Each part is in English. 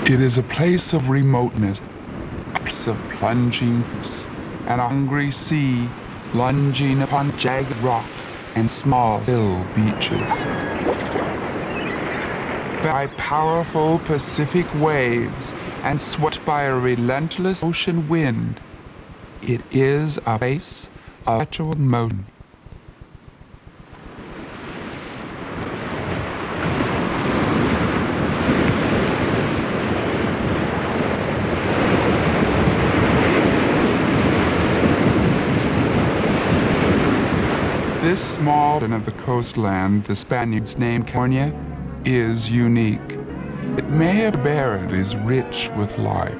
It is a place of remoteness, of plunging and a hungry sea lunging upon jagged rock and small hill beaches. By powerful Pacific waves and swept by a relentless ocean wind, it is a place of perpetual motion. This small portion of the coastland the Spaniards named California is unique. It may appear barren, it is rich with life.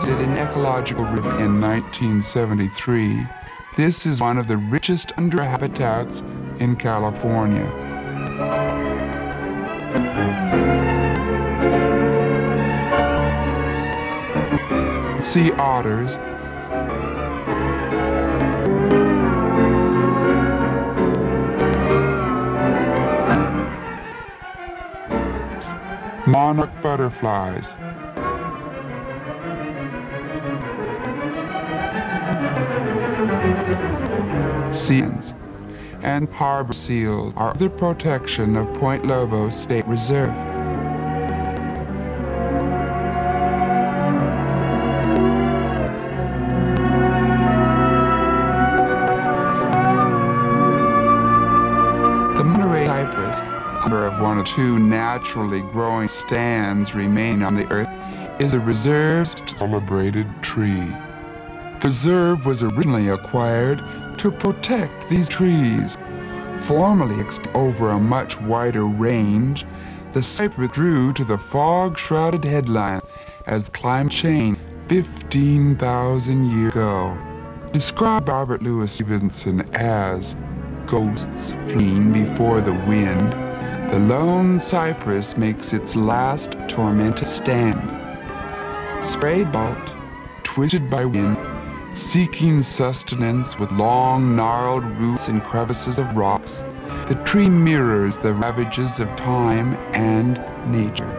An ecological river in 1973, this is one of the richest underhabitats in California. Sea otters, monarch butterflies, seals, and harbor seals are the protection of Point Lobos State Reserve. The Monterey cypress, number of one of two naturally growing stands remaining on the earth, is the reserve's celebrated tree. The reserve was originally acquired to protect these trees. Formerly extended over a much wider range, the cypress grew to the fog-shrouded headline as climate change 15,000 years ago. Described by Robert Louis Stevenson as ghosts fleeing before the wind, the lone cypress makes its last tormented stand. Sprayed balt, twisted by wind, seeking sustenance with long, gnarled roots and crevices of rocks, the tree mirrors the ravages of time and nature.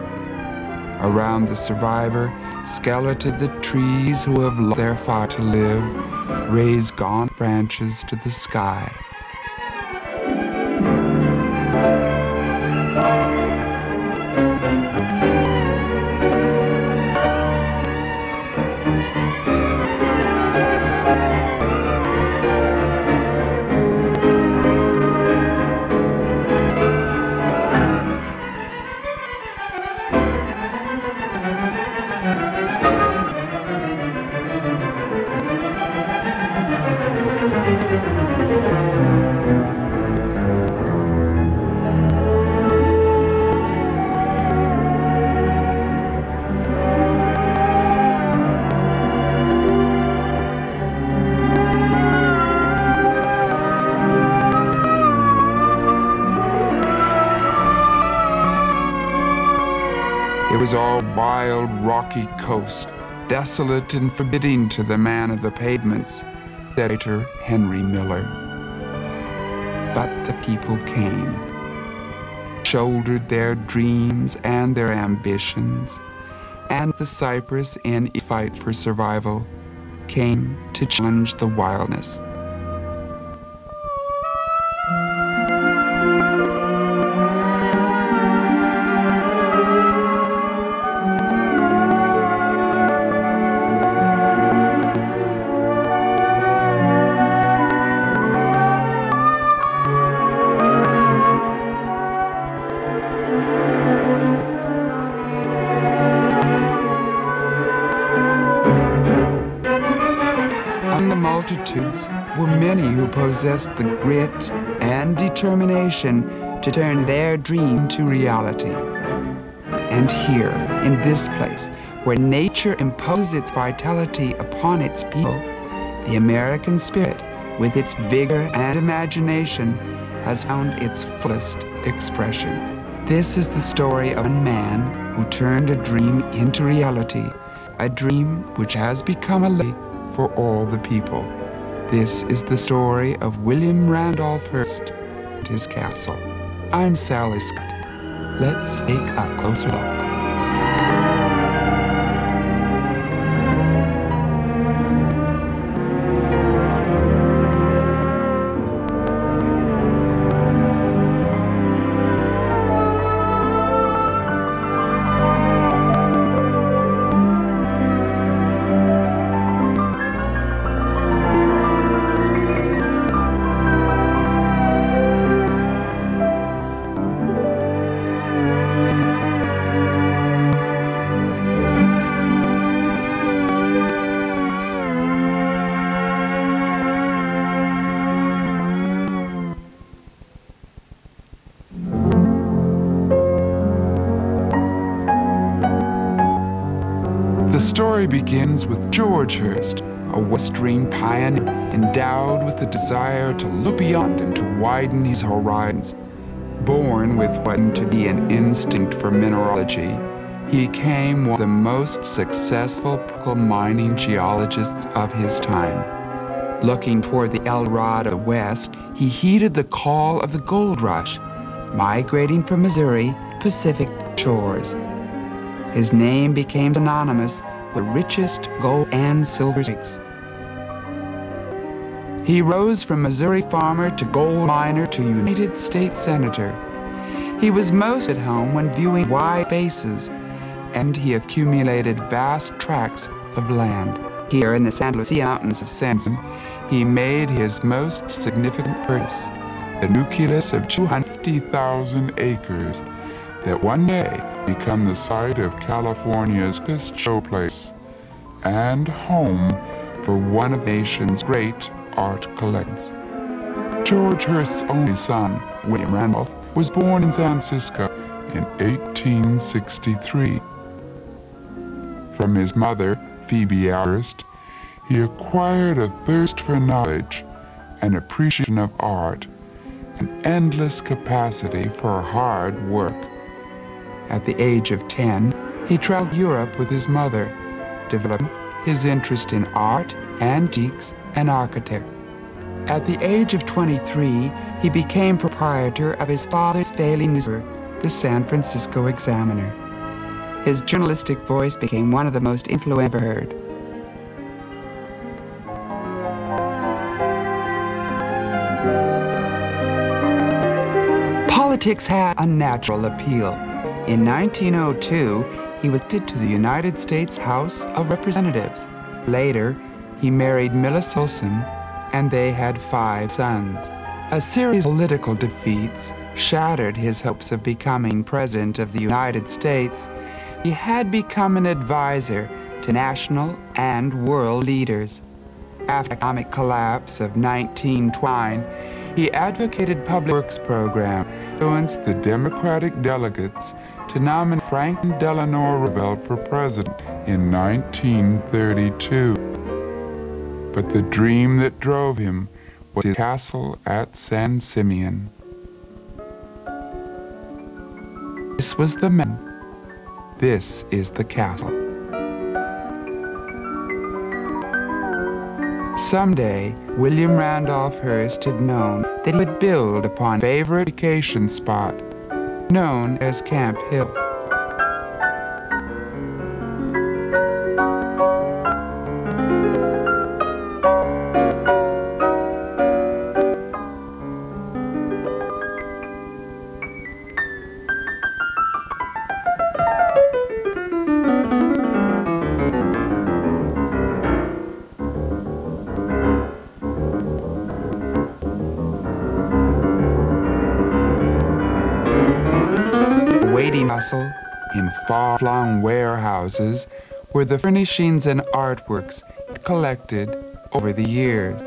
Around the survivor, skeleton the trees who have lost their fire to live, raise gaunt branches to the sky. It was all wild, rocky coast, desolate and forbidding to the man of the pavements, editor Henry Miller. But the people came, shouldered their dreams and their ambitions, and the cypress in a fight for survival came to challenge the wildness. Multitudes were many who possessed the grit and determination to turn their dream to reality. And here, in this place, where nature imposes its vitality upon its people, the American spirit, with its vigor and imagination, has found its fullest expression. This is the story of a man who turned a dream into reality, a dream which has become a legacy for all the people. This is the story of William Randolph Hearst and his castle. I'm Sally Scott. Let's take a closer look. The story begins with George Hearst, a Western pioneer endowed with the desire to look beyond and to widen his horizons. Born with what to be an instinct for mineralogy, he became one of the most successful mining geologists of his time. Looking toward the El Dorado West, he heeded the call of the gold rush, migrating from Missouri Pacific shores. His name became synonymous with the richest gold and silver streaks. He rose from Missouri farmer to gold miner to United States Senator. He was most at home when viewing wide spaces, and he accumulated vast tracts of land. Here in the San Lucia Mountains of Sanson, he made his most significant purchase, the nucleus of 250,000 acres that one day become the site of California's biggest showplace and home for one of the nation's great art collectors. George Hearst's only son, William Randolph, was born in San Francisco in 1863. From his mother, Phoebe Hearst, he acquired a thirst for knowledge, an appreciation of art, an endless capacity for hard work. At the age of 10, he traveled Europe with his mother, developing his interest in art, antiques, and architecture. At the age of 23, he became proprietor of his father's failing newspaper, the San Francisco Examiner. His journalistic voice became one of the most influential ever heard. Politics had a natural appeal. In 1902, he was elected to the United States House of Representatives. Later, he married Millis Olson, and they had 5 sons. A series of political defeats shattered his hopes of becoming President of the United States. He had become an advisor to national and world leaders. After the economic collapse of 1929, he advocated public works program, influenced the Democratic delegates to nominate Franklin Delano Roosevelt for president in 1932. But the dream that drove him was his castle at San Simeon. This was the man. This is the castle. Someday, William Randolph Hearst had known that he would build upon a favorite vacation spot known as Camp Hill. Castle, in far-flung warehouses, were the furnishings and artworks collected over the years.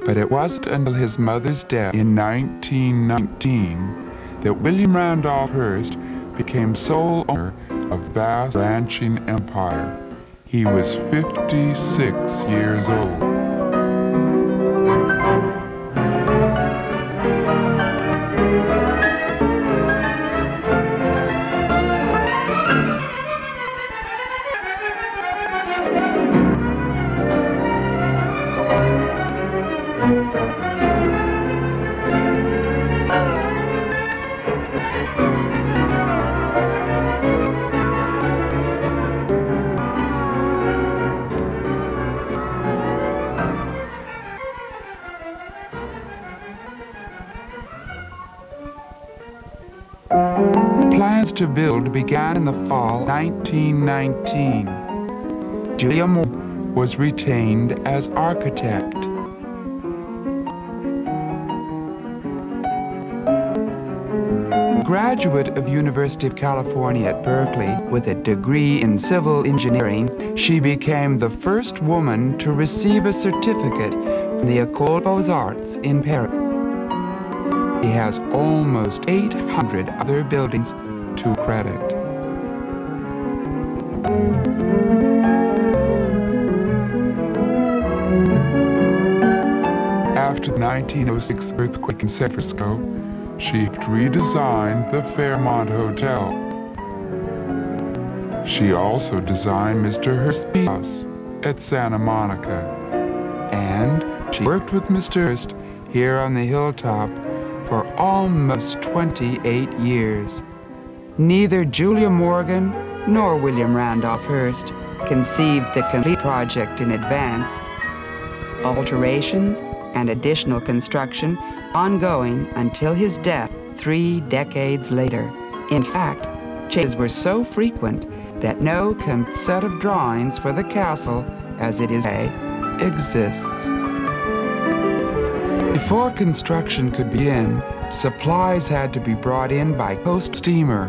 But it wasn't until his mother's death in 1919 that William Randolph Hearst became sole owner of a vast ranching empire. He was 56 years old. Plans to build began in the fall 1919. Julia Morgan was retained as architect. Graduate of University of California at Berkeley with a degree in civil engineering, she became the first woman to receive a certificate from the École Beaux-Arts in Paris. He has almost 800 other buildings to credit. After the 1906 earthquake in San Francisco, she redesigned the Fairmont Hotel. She also designed Mr. Hearst's house at Santa Monica. And she worked with Mr. Hearst here on the hilltop for almost 28 years. Neither Julia Morgan nor William Randolph Hearst conceived the complete project in advance. Alterations and additional construction ongoing until his death 3 decades later. In fact, changes were so frequent that no complete set of drawings for the castle, as it is today, exists. Before construction could begin, supplies had to be brought in by coast steamer.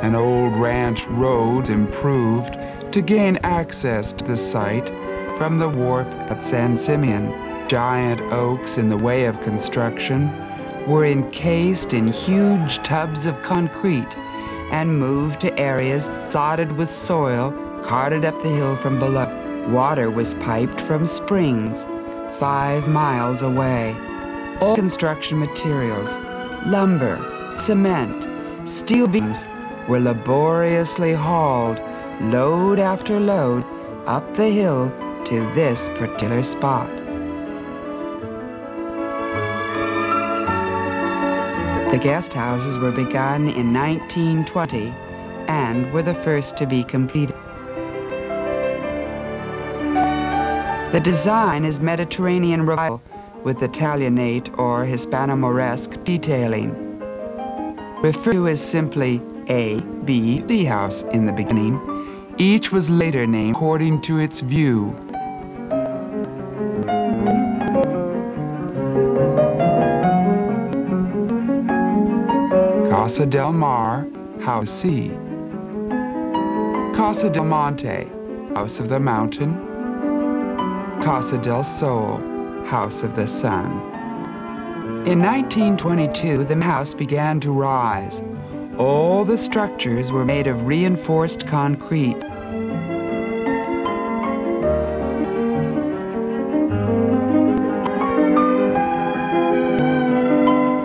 An old ranch road improved to gain access to the site from the wharf at San Simeon. Giant oaks in the way of construction were encased in huge tubs of concrete and moved to areas sodded with soil carted up the hill from below. Water was piped from springs 5 miles away. All construction materials, lumber, cement, steel beams were laboriously hauled, load after load, up the hill to this particular spot. The guest houses were begun in 1920 and were the first to be completed. The design is Mediterranean revival with Italianate or Hispano-Moresque detailing. Referred to as simply A, B, C house in the beginning, each was later named according to its view. Casa del Mar, House C. Casa del Monte, House of the Mountain. Casa del Sol, House of the Sun. In 1922, the house began to rise. All the structures were made of reinforced concrete.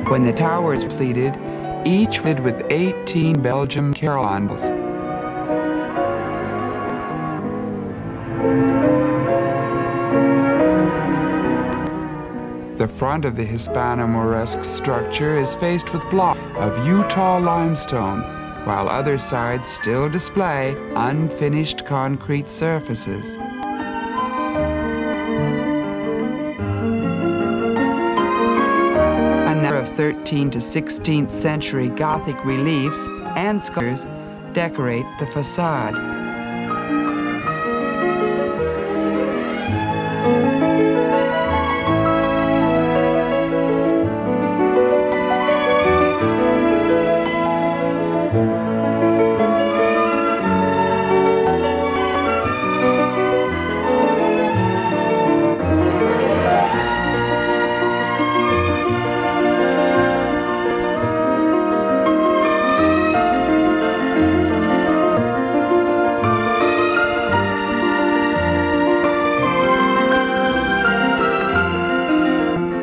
When the towers completed, each fitted with 18 Belgian carillons. The front of the Hispano-Moresque structure is faced with blocks of Utah limestone, while other sides still display unfinished concrete surfaces. A number of 13th to 16th century Gothic reliefs and sculptures decorate the facade.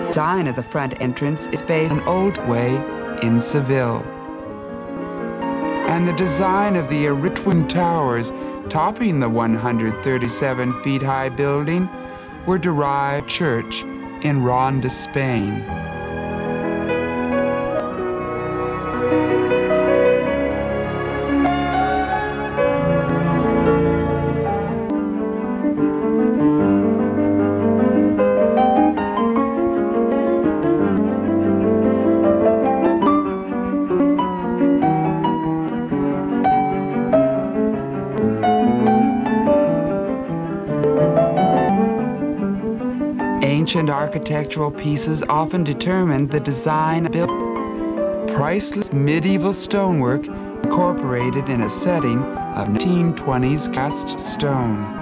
The design of the front entrance is based on Old Way in Seville. And the design of the Twin Towers topping the 137 feet high building were derived from church in Ronda, Spain. ancient architectural pieces often determined the design of buildings. Priceless medieval stonework incorporated in a setting of 1920s cast stone.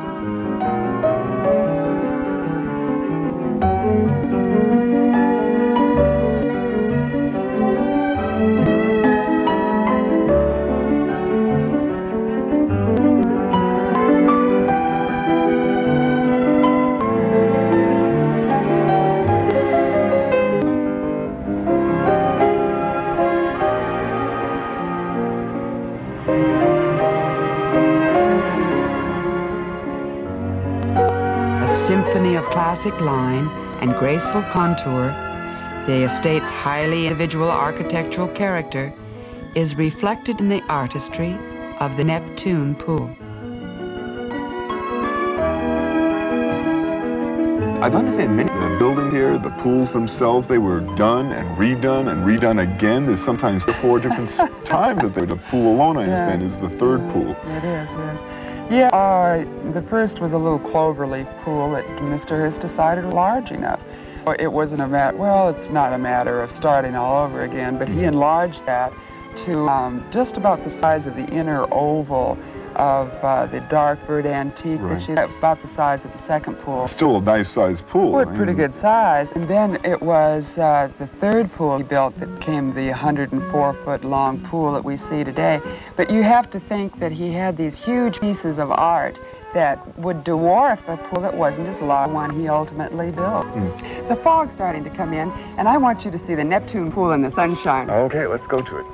Symphony of classic line and graceful contour, the estate's highly individual architectural character is reflected in the artistry of the Neptune pool. I understand many of the buildings here, the pools themselves, they were done and redone again. There's sometimes 4 different times that the pool alone, I understand, is the third pool. It is. Yeah, the first was a little cloverleaf pool that Mr. Hearst decided was large enough. It wasn't a matter, well, it's not a matter of starting all over again, but he enlarged that to just about the size of the inner oval of the dark verde antique, which is about the size of the second pool. Still a nice sized pool. Well, pretty good size. And then it was the third pool he built that became the 104-foot long pool that we see today. But you have to think that he had these huge pieces of art that would dwarf a pool that wasn't as large as the one he ultimately built. The fog's starting to come in, and I want you to see the Neptune pool in the sunshine. Okay, let's go to it.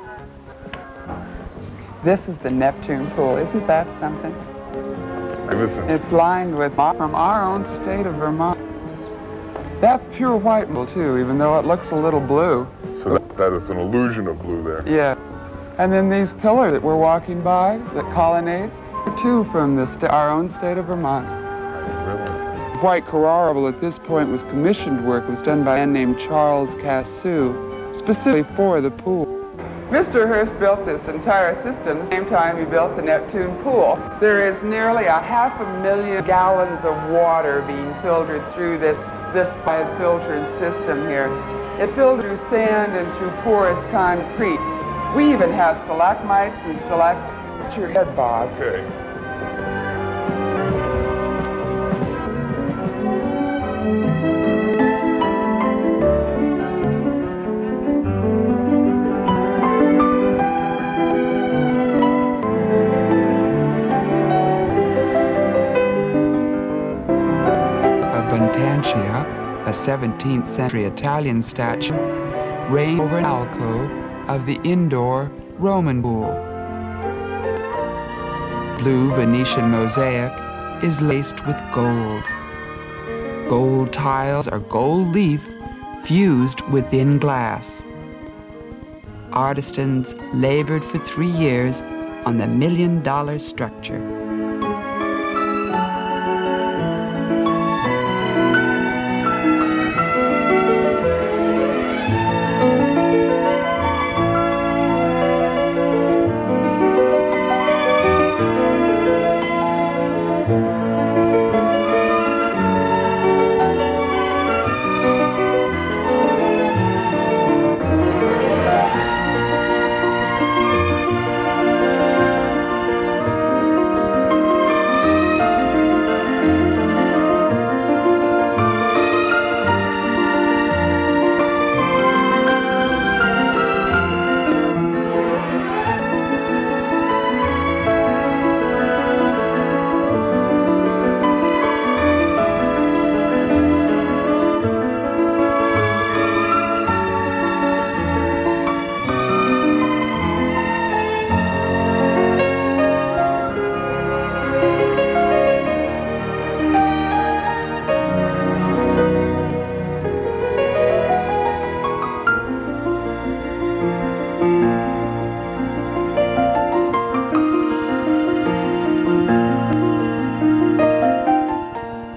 This is the Neptune pool. Isn't that something? It's magnificent. It's lined with from our own state of Vermont. That's pure white wool too, even though it looks a little blue. So that is an illusion of blue there. Yeah. And then these pillars that we're walking by, that colonnades, are too from our own state of Vermont. I didn't realize. White Corral at this point was commissioned work. It was done by a man named Charles Cassou, specifically for the pool. Mr. Hearst built this entire system the same time he built the Neptune pool. There is nearly 500,000 gallons of water being filtered through this filtered system here. It filters through sand and through porous concrete. We even have stalagmites and stalactites. Put your head, Bob. Okay. A 17th century Italian statue reigned over an alcove of the indoor Roman pool. Blue Venetian mosaic is laced with gold. Gold tiles are gold leaf fused within glass. Artisans labored for 3 years on the $1 million structure.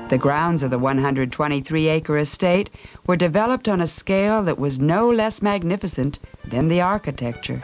The grounds of the 123-acre estate were developed on a scale that was no less magnificent than the architecture.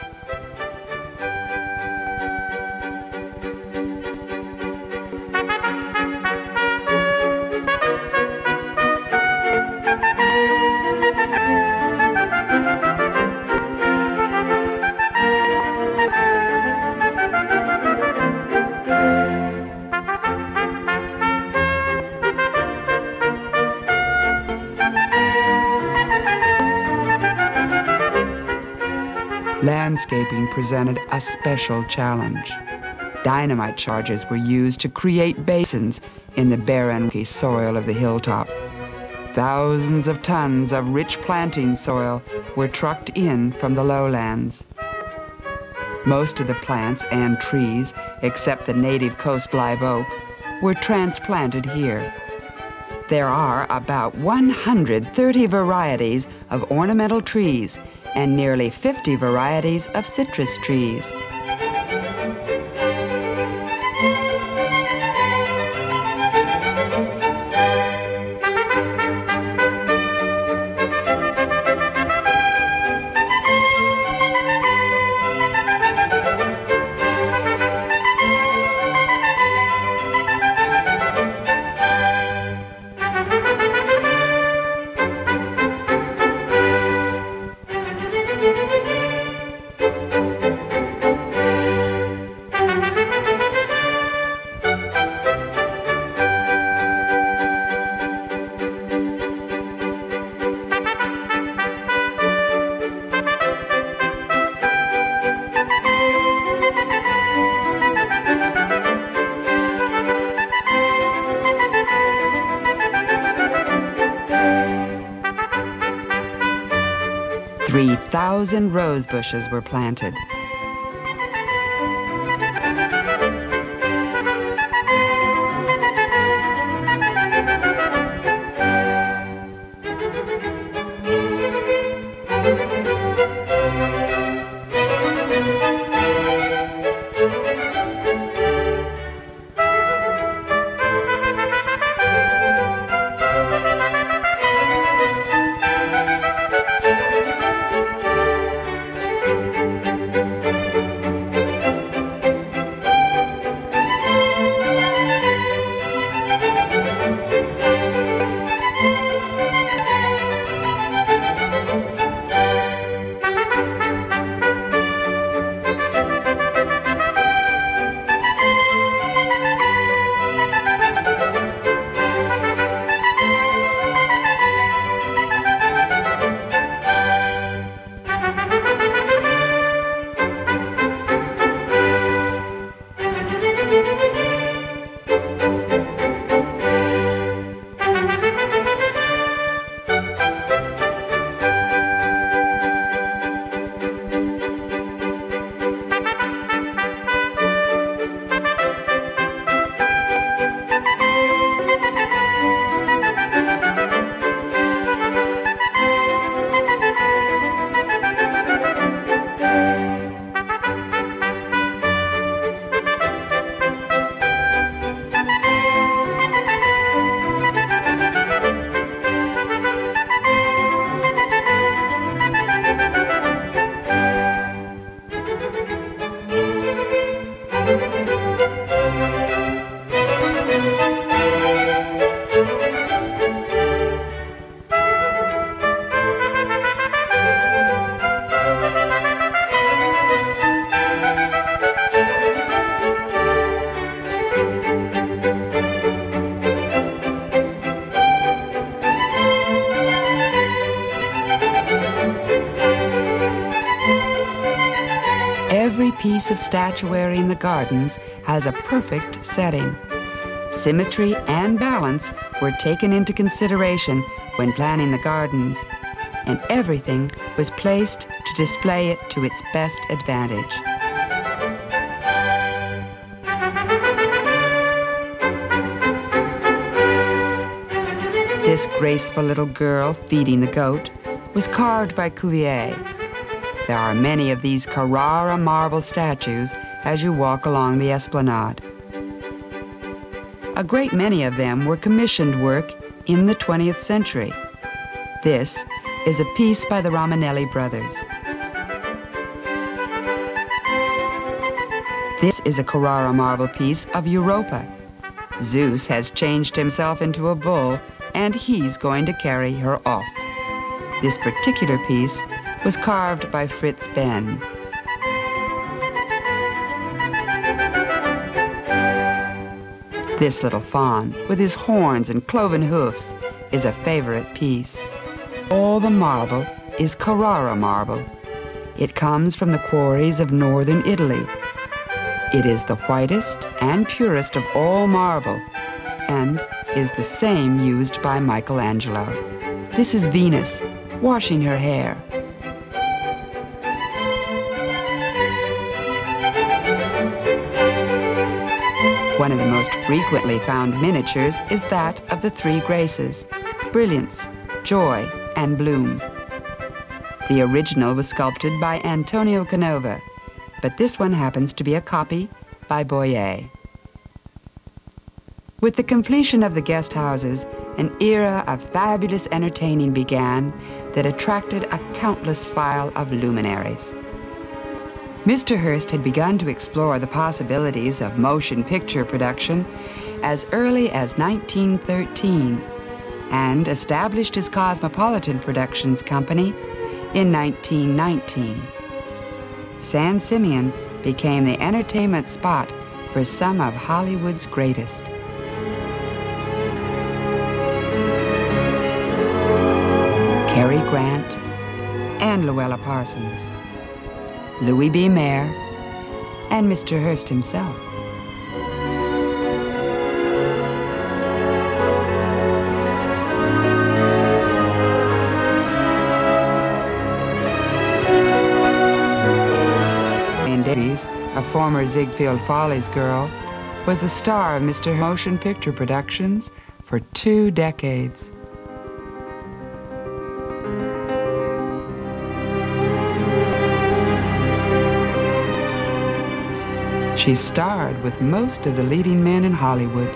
landscaping presented a special challenge. Dynamite charges were used to create basins in the barren soil of the hilltop. Thousands of tons of rich planting soil were trucked in from the lowlands. Most of the plants and trees, except the native coast live oak, were transplanted here. There are about 130 varieties of ornamental trees and nearly 50 varieties of citrus trees. "3,000 rose bushes were planted. Every piece of statuary in the gardens has a perfect setting. Symmetry and balance were taken into consideration when planning the gardens, and everything was placed to display it to its best advantage. This graceful little girl feeding the goat was carved by Cuvier. There are many of these Carrara marble statues as you walk along the esplanade. A great many of them were commissioned work in the 20th century. This is a piece by the Romanelli brothers. This is a Carrara marble piece of Europa. Zeus has changed himself into a bull, and he's going to carry her off. This particular piece was carved by Fritz Benn. This little faun, with his horns and cloven hoofs, is a favorite piece. All the marble is Carrara marble. It comes from the quarries of northern Italy. It is the whitest and purest of all marble, and is the same used by Michelangelo. This is Venus, washing her hair. One of the most frequently found miniatures is that of the three Graces, Brilliance, Joy, and Bloom. The original was sculpted by Antonio Canova, but this one happens to be a copy by Boyer. With the completion of the guest houses, an era of fabulous entertaining began that attracted a countless file of luminaries. Mr. Hearst had begun to explore the possibilities of motion picture production as early as 1913 and established his Cosmopolitan Productions Company in 1919. San Simeon became the entertainment spot for some of Hollywood's greatest. Cary Grant and Luella Parsons, Louis B. Mayer, and Mr. Hearst himself. Jane Davies, a former Ziegfeld Follies girl, was the star of Mr. Motion Picture Productions for 2 decades. She starred with most of the leading men in Hollywood.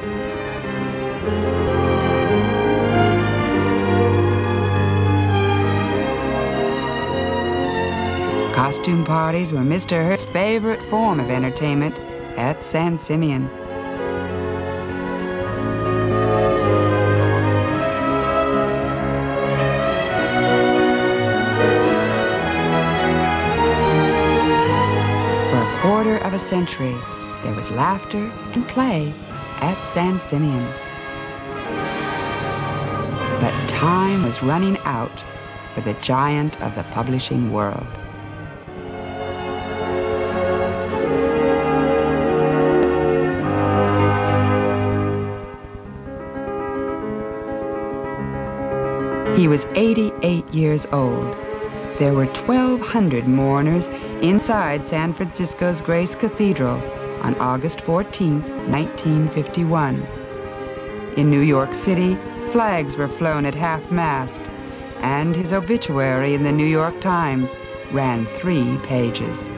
Costume parties were Mr. Hearst's favorite form of entertainment at San Simeon. Of a century, there was laughter and play at San Simeon. But time was running out for the giant of the publishing world. He was 88 years old. There were 1,200 mourners inside San Francisco's Grace Cathedral on August 14, 1951. In New York City, flags were flown at half-mast, and his obituary in the New York Times ran 3 pages.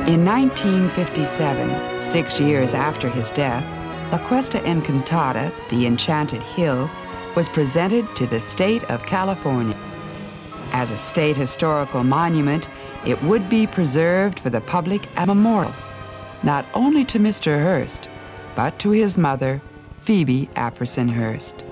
In 1957, 6 years after his death, La Cuesta Encantada, the Enchanted Hill, was presented to the state of California. As a state historical monument, it would be preserved for the public as a memorial, not only to Mr. Hearst, but to his mother, Phoebe Apperson Hearst.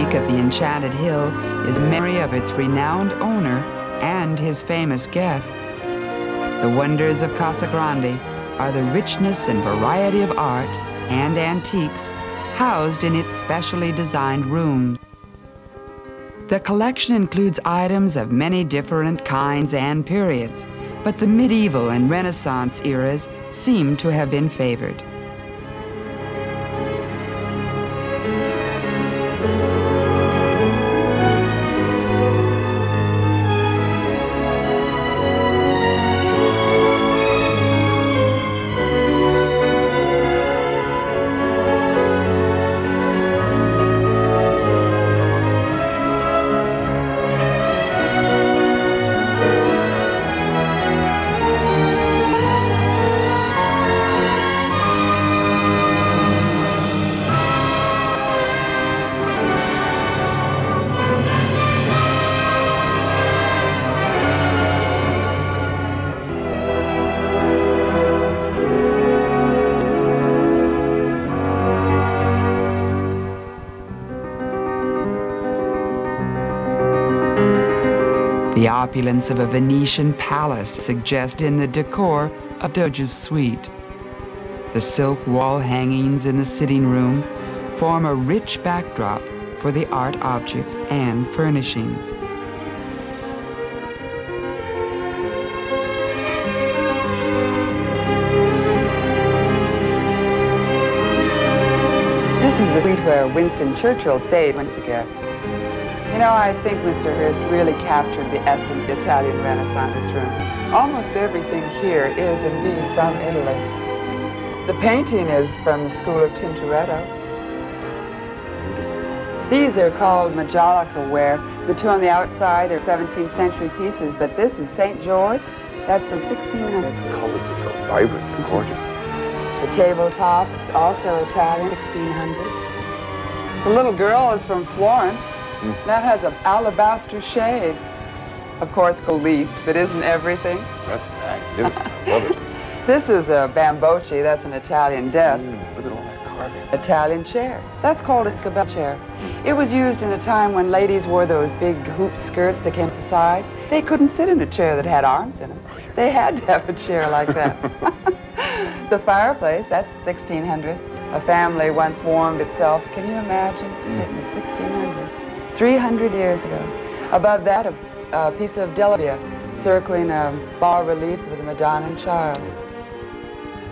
Of the Enchanted Hill is memory of its renowned owner and his famous guests. The wonders of Casa Grande are the richness and variety of art and antiques housed in its specially designed rooms. The collection includes items of many different kinds and periods, but the medieval and Renaissance eras seem to have been favored. The opulence of a Venetian palace suggested in the decor of Doge's suite. The silk wall hangings in the sitting room form a rich backdrop for the art objects and furnishings. This is the suite where Winston Churchill stayed when he was a guest. You know, I think Mr. Hearst really captured the essence of the Italian Renaissance in this room. Almost everything here is indeed from Italy. The painting is from the school of Tintoretto. These are called Majolica ware. The two on the outside are 17th century pieces, but this is St. George. That's from 1600s. The colors are so vibrant and gorgeous. The tabletop is also Italian, 1600s. The little girl is from Florence. That has an alabaster shade. Of course, gold leaf, but isn't everything? That's magnificent. I love it. This is a bambocci. That's an Italian desk. Look at all that carving. Italian chair. That's called a scabella chair. It was used in a time when ladies wore those big hoop skirts that came to the side. They couldn't sit in a chair that had arms in it. They had to have a chair like that. The fireplace, that's 1600s. A family once warmed itself. Can you imagine? In the 1600s. 300 years ago. Above that, a piece of Delabia circling a bas-relief with a Madonna and Child.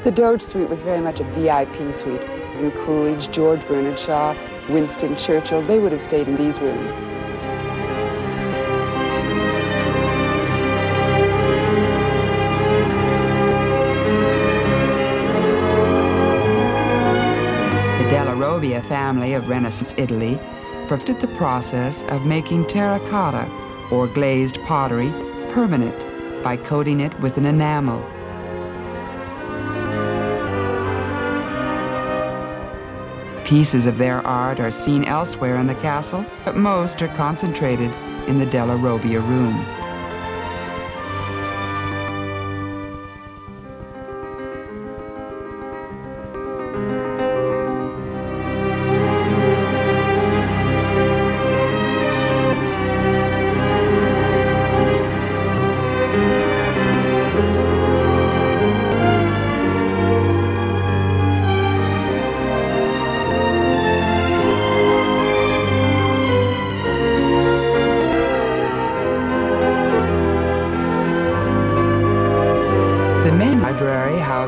The Doge suite was very much a VIP suite. And Coolidge, George Bernard Shaw, Winston Churchill, they would have stayed in these rooms. The Della Robbia family of Renaissance Italy perfected the process of making terracotta, or glazed pottery, permanent by coating it with an enamel. Pieces of their art are seen elsewhere in the castle, but most are concentrated in the Della Robbia room.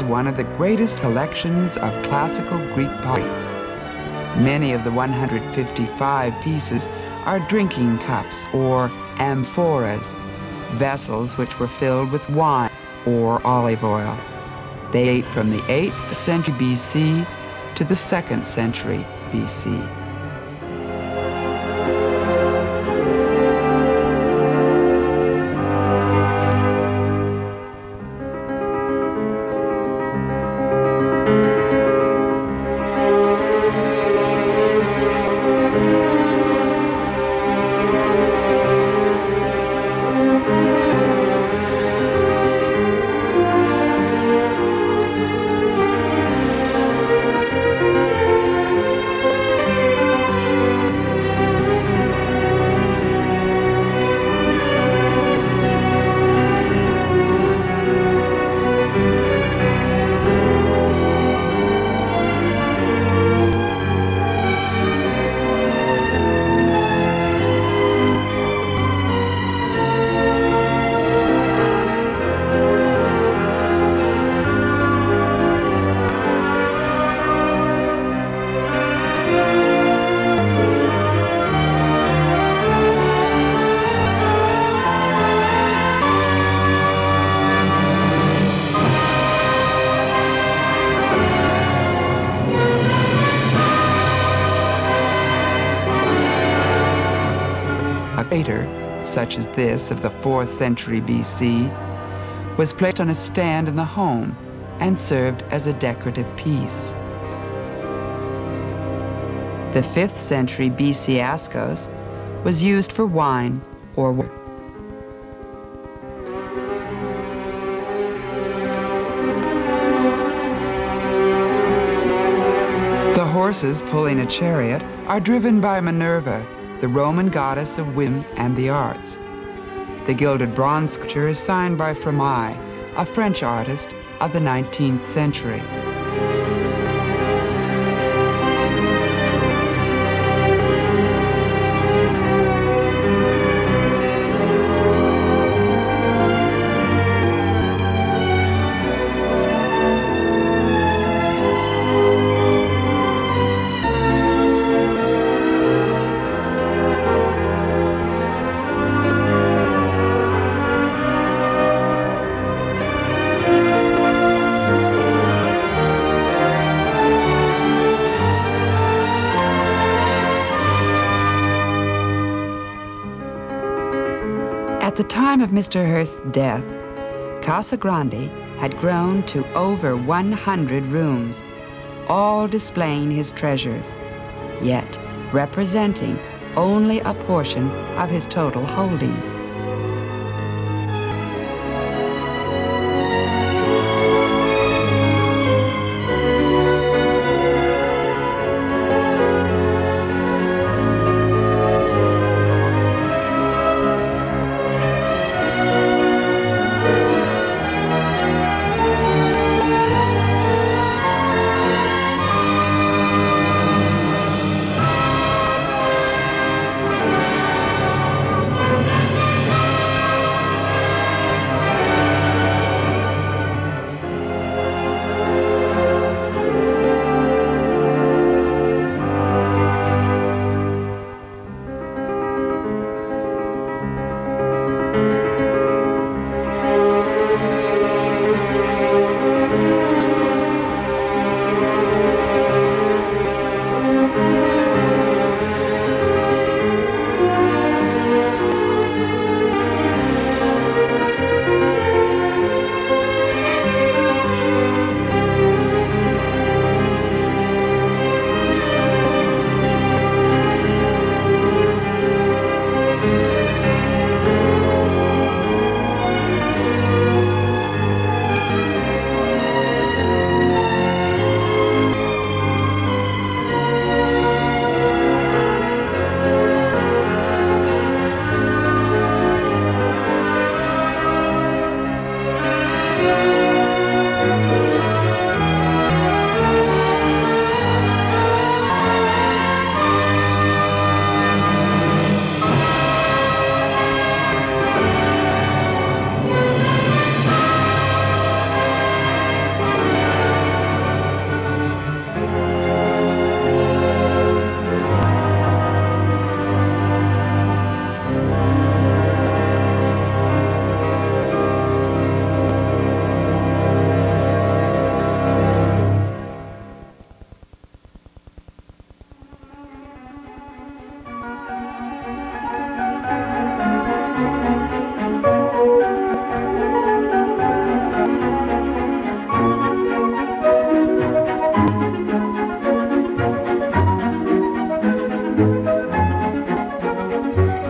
One of the greatest collections of classical Greek pottery. Many of the 155 pieces are drinking cups or amphoras, vessels which were filled with wine or olive oil. They date from the 8th century BC to the 2nd century BC. crater, such as this of the 4th century BC, was placed on a stand in the home and served as a decorative piece. The 5th century BC Ascos was used for wine or water. The horses pulling a chariot are driven by Minerva, the Roman goddess of wisdom and the arts. The gilded bronze sculpture is signed by Frémaux, a French artist of the 19th century. At the time of Mr. Hearst's death, Casa Grande had grown to over 100 rooms, all displaying his treasures, yet representing only a portion of his total holdings.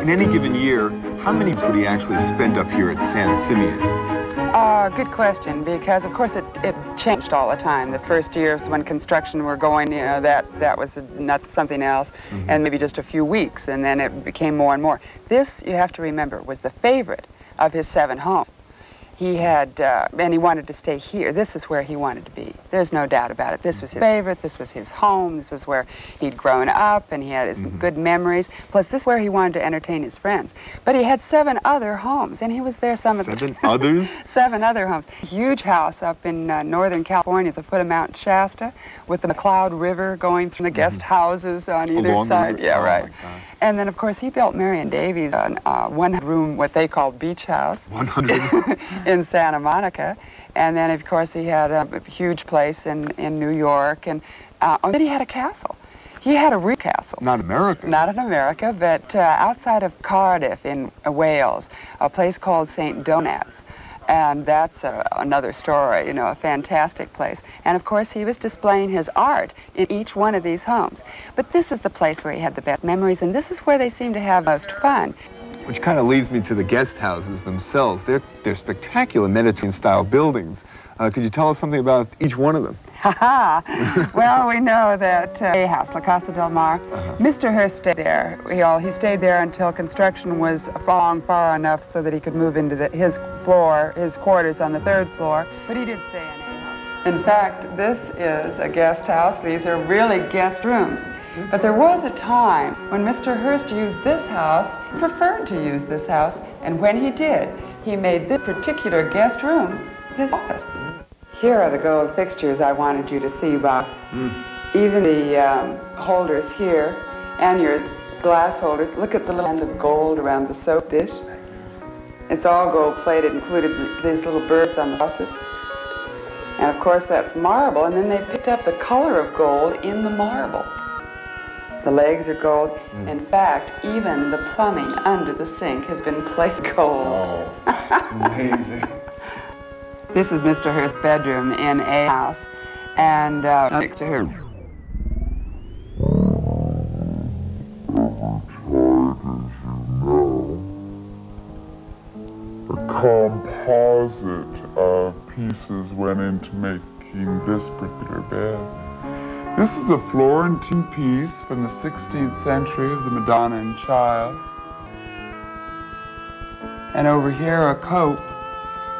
In any given year, how many would he actually spend up here at San Simeon? Good question, because of course it changed all the time. The first years when construction were going, you know, that was not something else, and maybe just a few weeks, and then it became more and more. This, you have to remember, was the favorite of his 7 homes. He had, and he wanted to stay here. This is where he wanted to be. There's no doubt about it. This was his favorite. This was his home. This is where he'd grown up, and he had his good memories. Plus, this is where he wanted to entertain his friends. But he had 7 other homes, and he was there some of the 7 others? 7 other homes. A huge house up in Northern California at the foot of Mount Shasta, with the McCloud River going through the guest houses on either Along side. the Yeah, oh right. And then, of course, he built Marion Davies a one-room, what they call beach house. 100? In Santa Monica. And then, of course, he had a huge place in New York. And then he had a castle. He had a real castle. Not America. Not in America, but outside of Cardiff in Wales, a place called St. Donat's. And that's another story, you know, a fantastic place. And of course, he was displaying his art in each one of these homes. But this is the place where he had the best memories, and this is where they seem to have most fun. Which kind of leads me to the guest houses themselves. They're spectacular Mediterranean-style buildings. Could you tell us something about each one of them? Well, we know that a house, La Casa del Mar, Mr. Hearst stayed there. He stayed there until construction was far enough so that he could move into his quarters on the 3rd floor, but he did stay in a house. In fact, this is a guest house. These are really guest rooms. But there was a time when Mr. Hearst used this house, preferred to use this house, and when he did, he made this particular guest room his office. Here are the gold fixtures I wanted you to see, Bob. Even the holders here and your glass holders. Look at the little lines of gold around the soap dish. It's all gold plated, included these little birds on the faucets. And of course that's marble, and then they picked up the color of gold in the marble. The legs are gold. In fact, even the plumbing under the sink has been plate gold. Oh, amazing. This is Mr. Hearst's bedroom in a house, and next to her. Composite pieces went into making this particular bed. This is a Florentine piece from the 16th century of the Madonna and Child. And over here, a cope.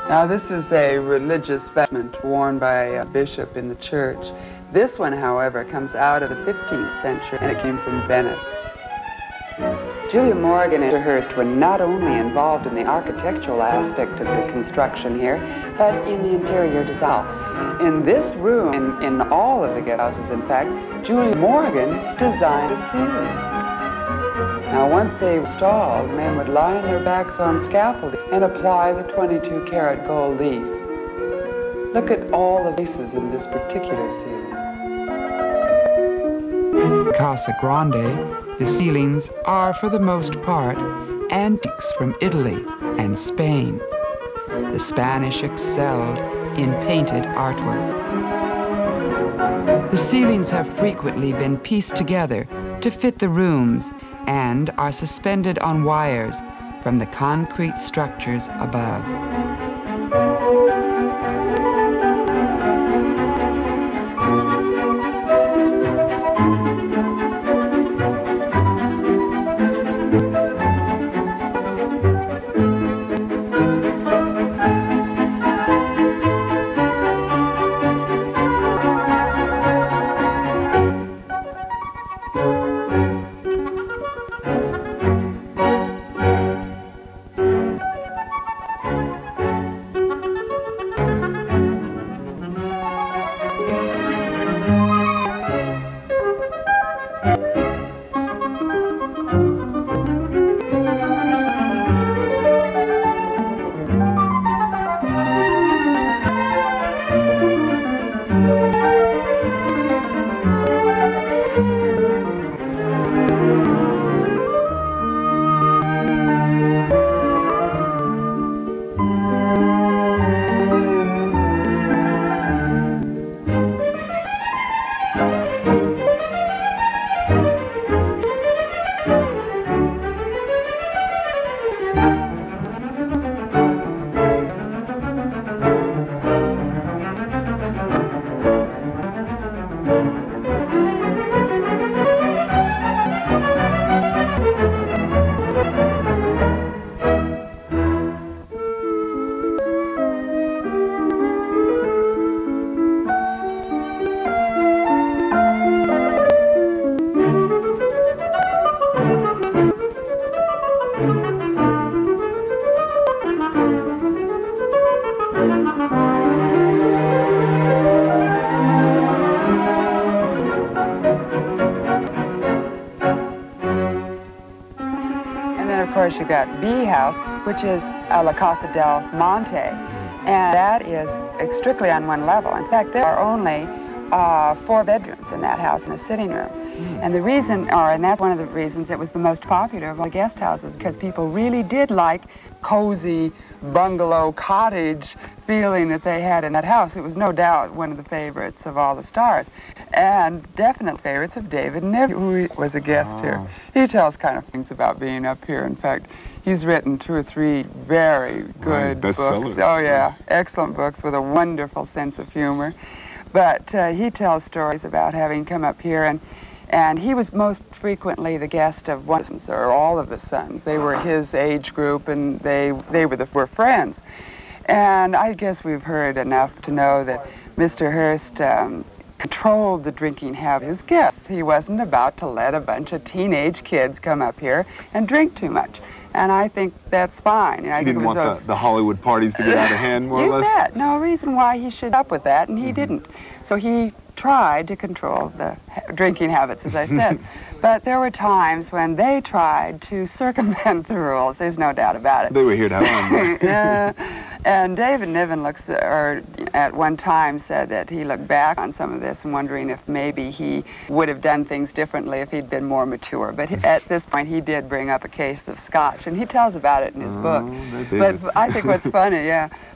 Now, this is a religious vestment worn by a bishop in the church. This one, however, comes out of the 15th century, and it came from Venice. Julia Morgan and Hearst were not only involved in the architectural aspect of the construction here, but in the interior design. In this room, in all of the guest houses, in fact, Julia Morgan designed the ceilings. Now, once they were installed, men would lie on their backs on scaffolding and apply the 22-karat gold leaf. Look at all the faces in this particular ceiling. Casa Grande, the ceilings are, for the most part, antiques from Italy and Spain. The Spanish excelled in painted artwork. The ceilings have frequently been pieced together to fit the rooms and are suspended on wires from the concrete structures above. You've got B House, which is La Casa del Monte, and that is strictly on one level. In fact, there are only 4 bedrooms in that house and a sitting room. And the reason, and that's one of the reasons it was the most popular of all the guest houses, because people really did like cozy bungalow cottage feeling that they had in that house. It was no doubt one of the favorites of all the stars, and definite favorites of David Niven, who was a guest here. He tells kind of things about being up here. In fact, he's written 2 or 3 very good books. Oh yeah, excellent books with a wonderful sense of humor. But he tells stories about having come up here, and he was most frequently the guest of one or all of the sons. They were his age group, and they were friends. And I guess we've heard enough to know that Mr. Hearst controlled the drinking habit of his guests. He wasn't about to let a bunch of teenage kids come up here and drink too much. And I think that's fine. And I He think didn't it was want those, the Hollywood parties to get out of hand, more or less? You bet. No reason why he should up with that, and he didn't. So he tried to control the drinking habits, as I said. But there were times when they tried to circumvent the rules. There's no doubt about it. They were here to have fun. Yeah. And David Niven at one time said that he looked back on some of this and wondering if maybe he would have done things differently if he'd been more mature. But at this point, he did bring up a case of scotch, and he tells about it in his book. But I think what's funny,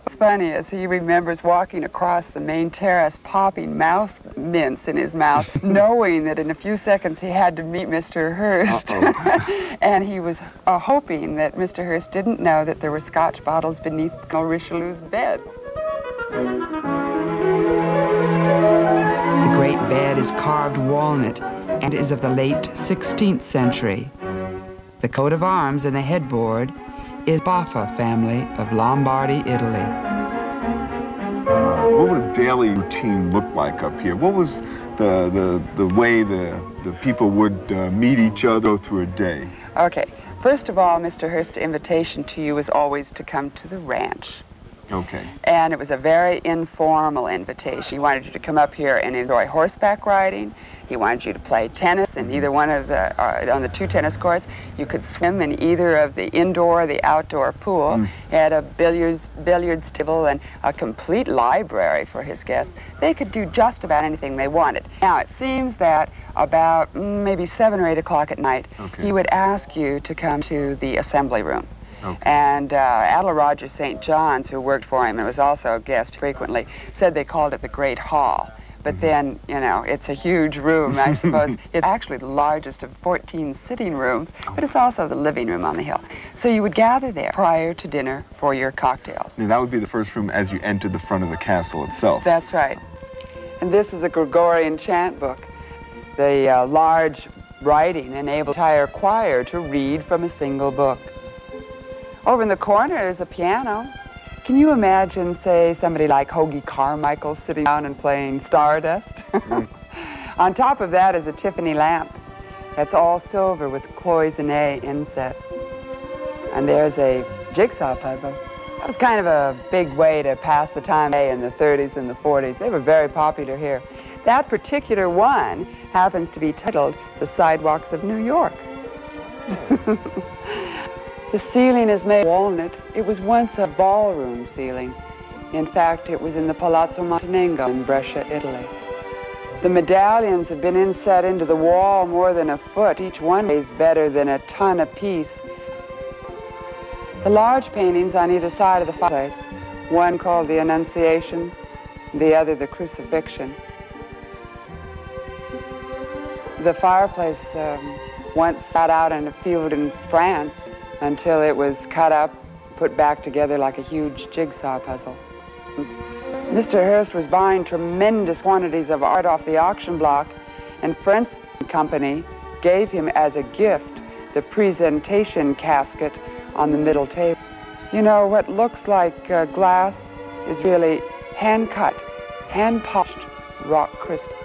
what's funny is he remembers walking across the main terrace, popping mouth mints in his mouth, knowing that in a few seconds he had to meet Mr. Hearst. And he was hoping that Mr. Hearst didn't know that there were scotch bottles beneath Richelieu's bed. The great bed is carved walnut and is of the late 16th century. The coat of arms and the headboard is Baffa family of Lombardy, Italy. What would a daily routine look like up here? What was the way the people would meet each other, go through a day? Okay. First of all, Mr. Hearst's invitation to you was always to come to the ranch. Okay. And it was a very informal invitation. He wanted you to come up here and enjoy horseback riding. He wanted you to play tennis in either one of the, on the 2 tennis courts. You could swim in either of the indoor or the outdoor pool. He had a billiards table and a complete library for his guests. They could do just about anything they wanted. Now, it seems that about maybe 7 or 8 o'clock at night, he would ask you to come to the assembly room. And Adela Rogers St. John's, who worked for him and was also a guest frequently, said they called it the Great Hall. But then, you know, it's a huge room, I suppose. It's actually the largest of 14 sitting rooms, but it's also the living room on the hill. So you would gather there prior to dinner for your cocktails. And that would be the first room as you entered the front of the castle itself. That's right. And this is a Gregorian chant book. The large writing enabled the entire choir to read from a single book. Over in the corner, there's a piano. Can you imagine, say, somebody like Hoagie Carmichael sitting down and playing Stardust? On top of that is a Tiffany lamp. That's all silver with cloisonne insets. And there's a jigsaw puzzle. That was kind of a big way to pass the time in the 30s and the 40s. They were very popular here. That particular one happens to be titled The Sidewalks of New York. The ceiling is made of walnut. It was once a ballroom ceiling. In fact, it was in the Palazzo Montenegro in Brescia, Italy. The medallions have been inset into the wall more than a foot. Each one weighs better than a ton apiece. The large paintings on either side of the fireplace, one called the Annunciation, the other the Crucifixion. The fireplace once sat out in a field in France until it was cut up, put back together like a huge jigsaw puzzle. Mr. Hearst was buying tremendous quantities of art off the auction block, and Friends Company gave him as a gift the presentation casket on the middle table. You know, what looks like glass is really hand-cut, hand-polished rock crystal.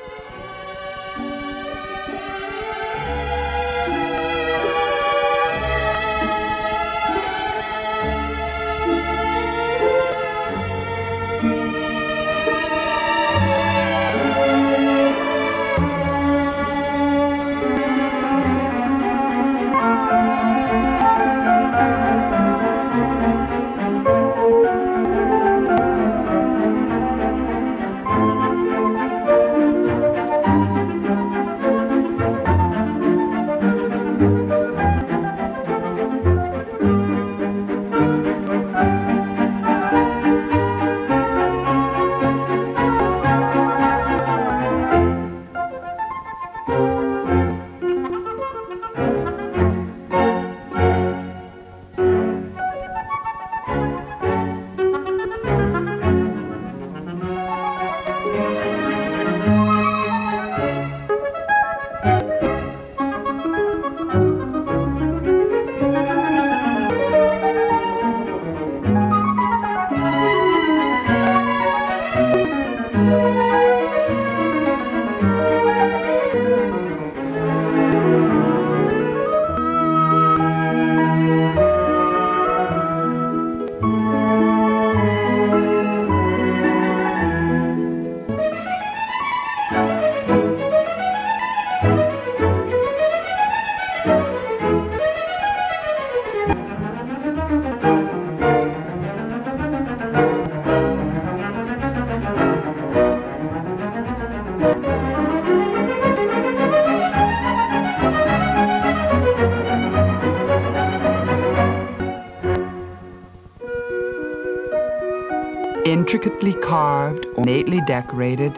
Intricately carved, ornately decorated,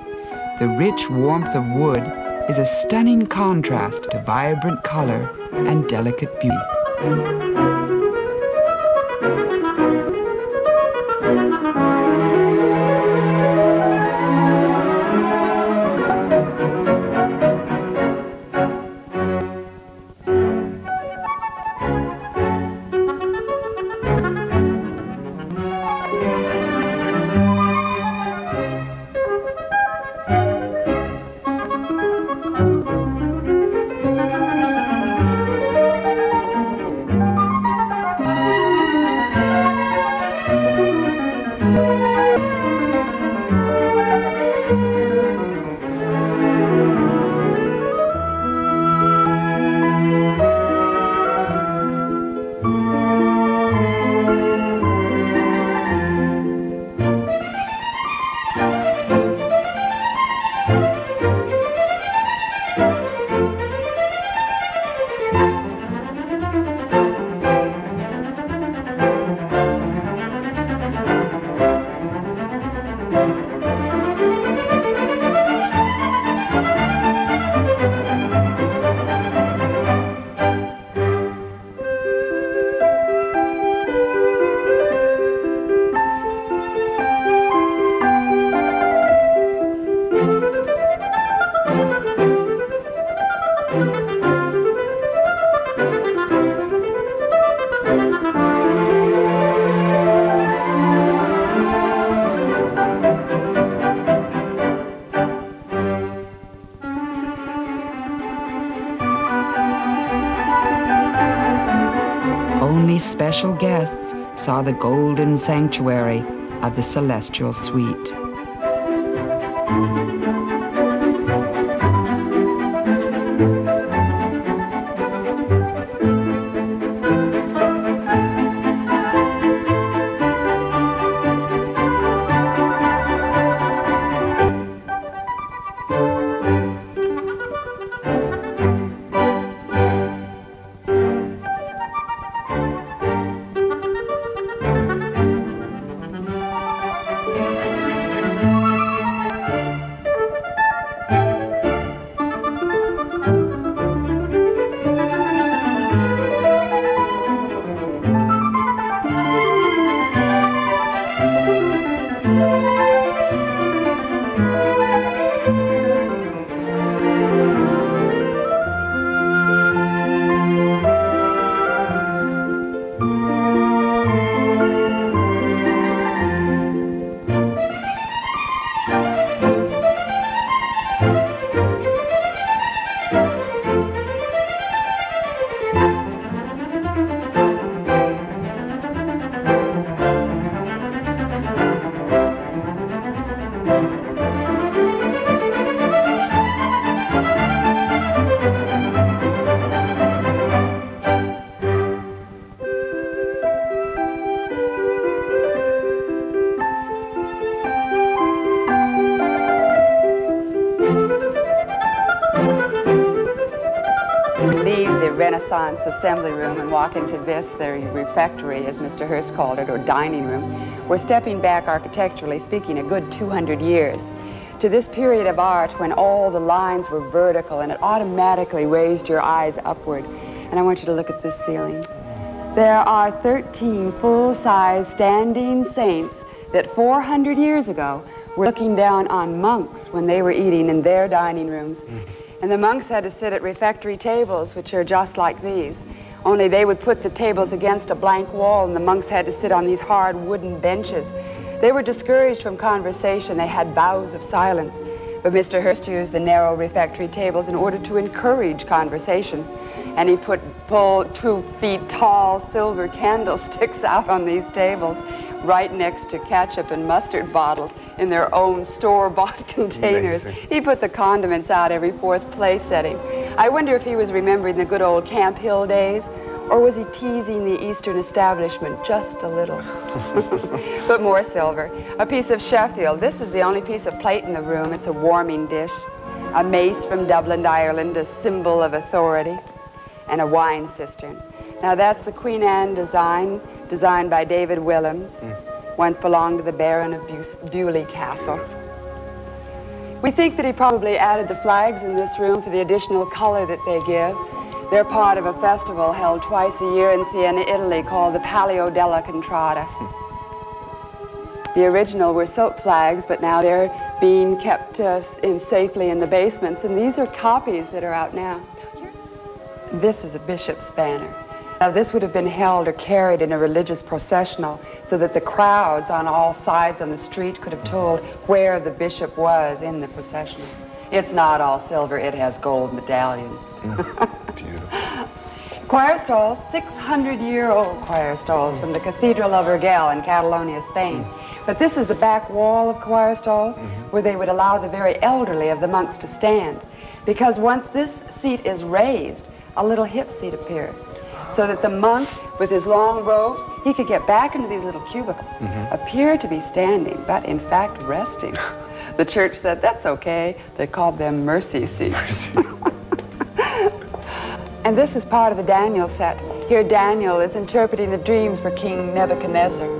the rich warmth of wood is a stunning contrast to vibrant color and delicate beauty. Only special guests saw the golden sanctuary of the celestial suite. Renaissance assembly room and walk into this, the refectory, as Mr. Hearst called it, or dining room, we're stepping back architecturally speaking a good 200 years to this period of art when all the lines were vertical and it automatically raised your eyes upward. And I want you to look at this ceiling. There are 13 full-size standing saints that 400 years ago were looking down on monks when they were eating in their dining rooms. And the monks had to sit at refectory tables, which are just like these. Only they would put the tables against a blank wall, and the monks had to sit on these hard wooden benches. They were discouraged from conversation. They had vows of silence. But Mr. Hearst used the narrow refectory tables in order to encourage conversation. And he pulled 2 feet tall silver candlesticks out on these tables, right next to ketchup and mustard bottles in their own store-bought containers. Amazing. He put the condiments out every 4th play setting. I wonder if he was remembering the good old Camp Hill days, or was he teasing the Eastern establishment just a little? But more silver. A piece of Sheffield. This is the only piece of plate in the room. It's a warming dish. A mace from Dublin, Ireland, a symbol of authority, and a wine cistern. Now that's the Queen Anne design, designed by David Willems. once belonged to the Baron of Beaulieu Castle. We think that he probably added the flags in this room for the additional color that they give. They're part of a festival held twice a year in Siena, Italy, called the Palio della Contrada. The original were silk flags, but now they're being kept safely in the basements, and these are copies that are out now. This is a bishop's banner. Now, this would have been held or carried in a religious processional so that the crowds on all sides on the street could have told where the bishop was in the processional. It's not all silver, it has gold medallions. Beautiful. Choir stalls, 600-year-old choir stalls from the Cathedral of Urgell in Catalonia, Spain. But this is the back wall of choir stalls where they would allow the very elderly of the monks to stand. Because once this seat is raised, a little hip seat appears. So that the monk, with his long robes, he could get back into these little cubicles, appear to be standing, but in fact resting. The church said, that's okay. They called them mercy seats. And this is part of the Daniel set. Here Daniel is interpreting the dreams for King Nebuchadnezzar.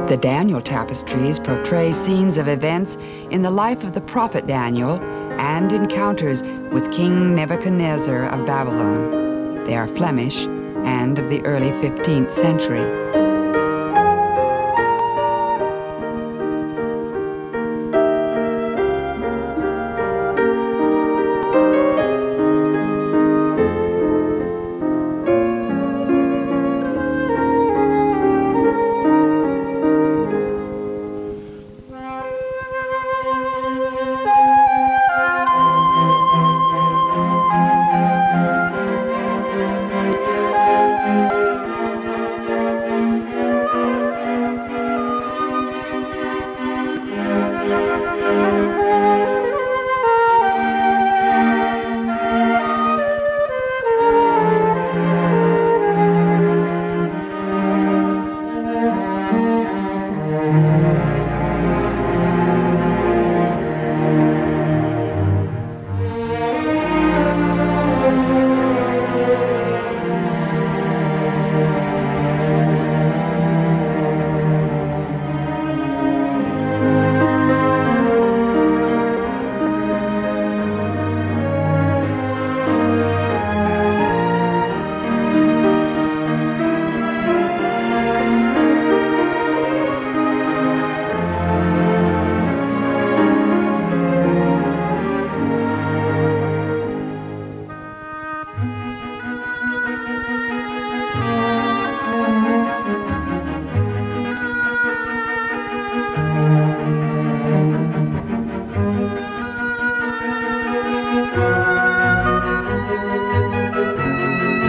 The Daniel tapestries portray scenes of events in the life of the prophet Daniel and encounters with King Nebuchadnezzar of Babylon. They are Flemish and of the early 15th century.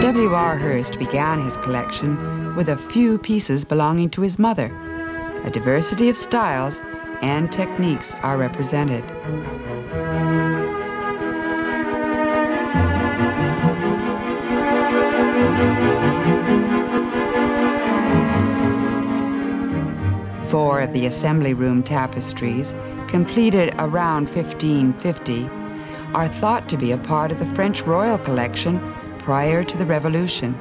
W.R. Hearst began his collection with a few pieces belonging to his mother. A diversity of styles and techniques are represented. Four of the assembly room tapestries, completed around 1550, are thought to be a part of the French royal collection prior to the Revolution.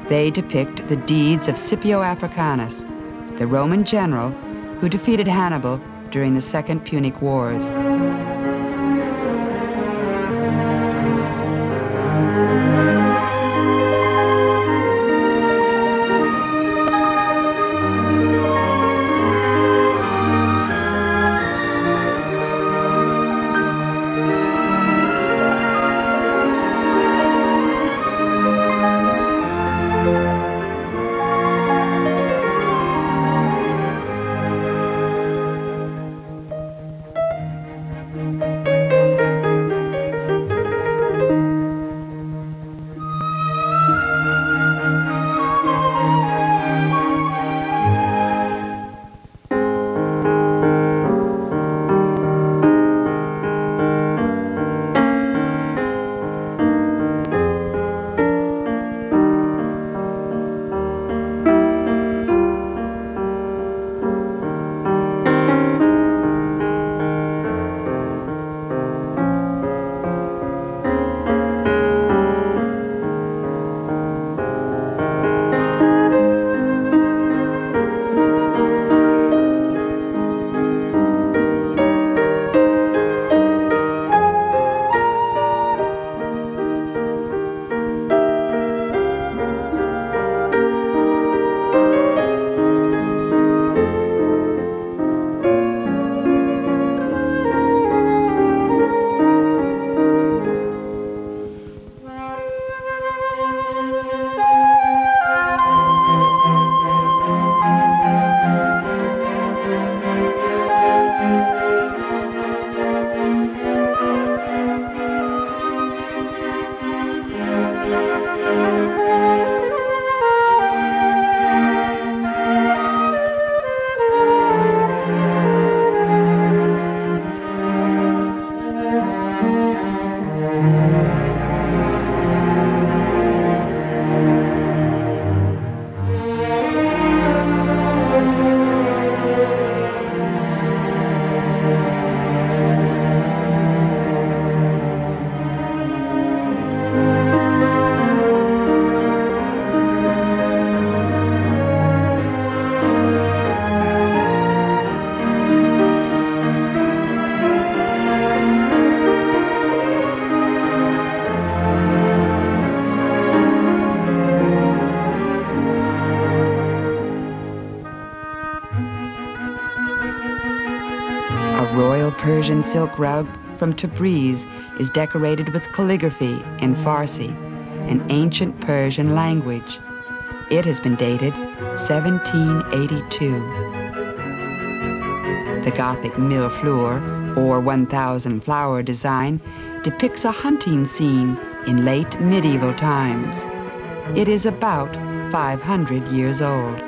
They depict the deeds of Scipio Africanus, the Roman general who defeated Hannibal during the Second Punic Wars. Persian silk rug from Tabriz is decorated with calligraphy in Farsi, an ancient Persian language. It has been dated 1782. The Gothic mille fleurs, or 1,000 flower design, depicts a hunting scene in late medieval times. It is about 500 years old.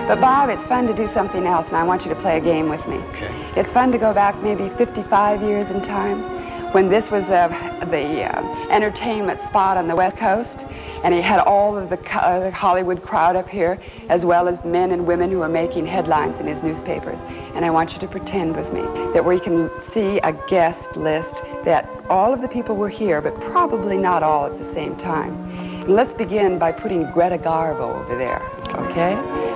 But Bob, it's fun to do something else, and I want you to play a game with me. Okay. It's fun to go back maybe 55 years in time, when this was the entertainment spot on the West Coast, and he had all of the Hollywood crowd up here, as well as men and women who were making headlines in his newspapers. And I want you to pretend with me that we can see a guest list that all of the people were here, but probably not all at the same time. And let's begin by putting Greta Garbo over there, okay?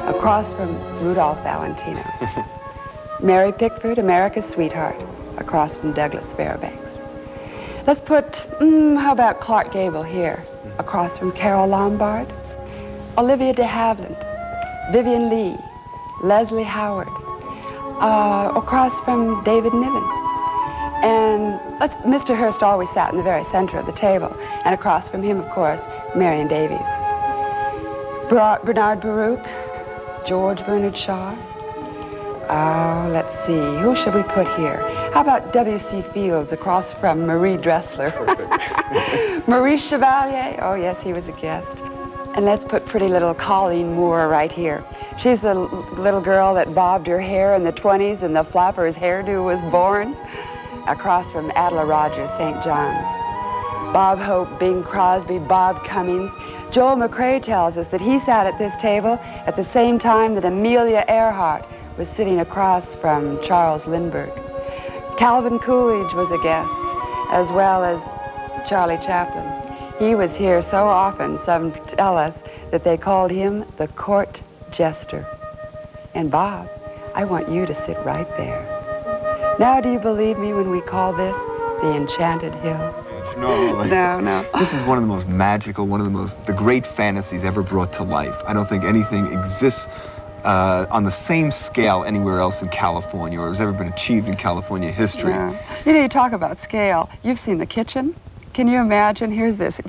Across from Rudolph Valentino. Mary Pickford, America's Sweetheart, across from Douglas Fairbanks. Let's put, how about Clark Gable here, across from Carol Lombard, Olivia de Havilland, Vivian Lee, Leslie Howard, across from David Niven. And Mr. Hearst always sat in the very center of the table, and across from him, of course, Marion Davies. Bernard Baruch, George Bernard Shaw. Oh, let's see, who should we put here? How about W.C. Fields across from Marie Dressler? Marie Chevalier, oh yes, he was a guest. And let's put pretty little Colleen Moore right here. She's the little girl that bobbed her hair in the 20s and the flapper's hairdo was born. Across from Adela Rogers, St. John. Bob Hope, Bing Crosby, Bob Cummings. Joel McCrae tells us that he sat at this table at the same time that Amelia Earhart was sitting across from Charles Lindbergh. Calvin Coolidge was a guest, as well as Charlie Chaplin. He was here so often, some tell us, that they called him the court jester. And Bob, I want you to sit right there. Now, do you believe me when we call this the Enchanted Hill? No, no. This is one of the most magical, the great fantasies ever brought to life. I don't think anything exists on the same scale anywhere else in California, or has ever been achieved in California history. No. You know, you talk about scale. You've seen the kitchen. Can you imagine? Here's this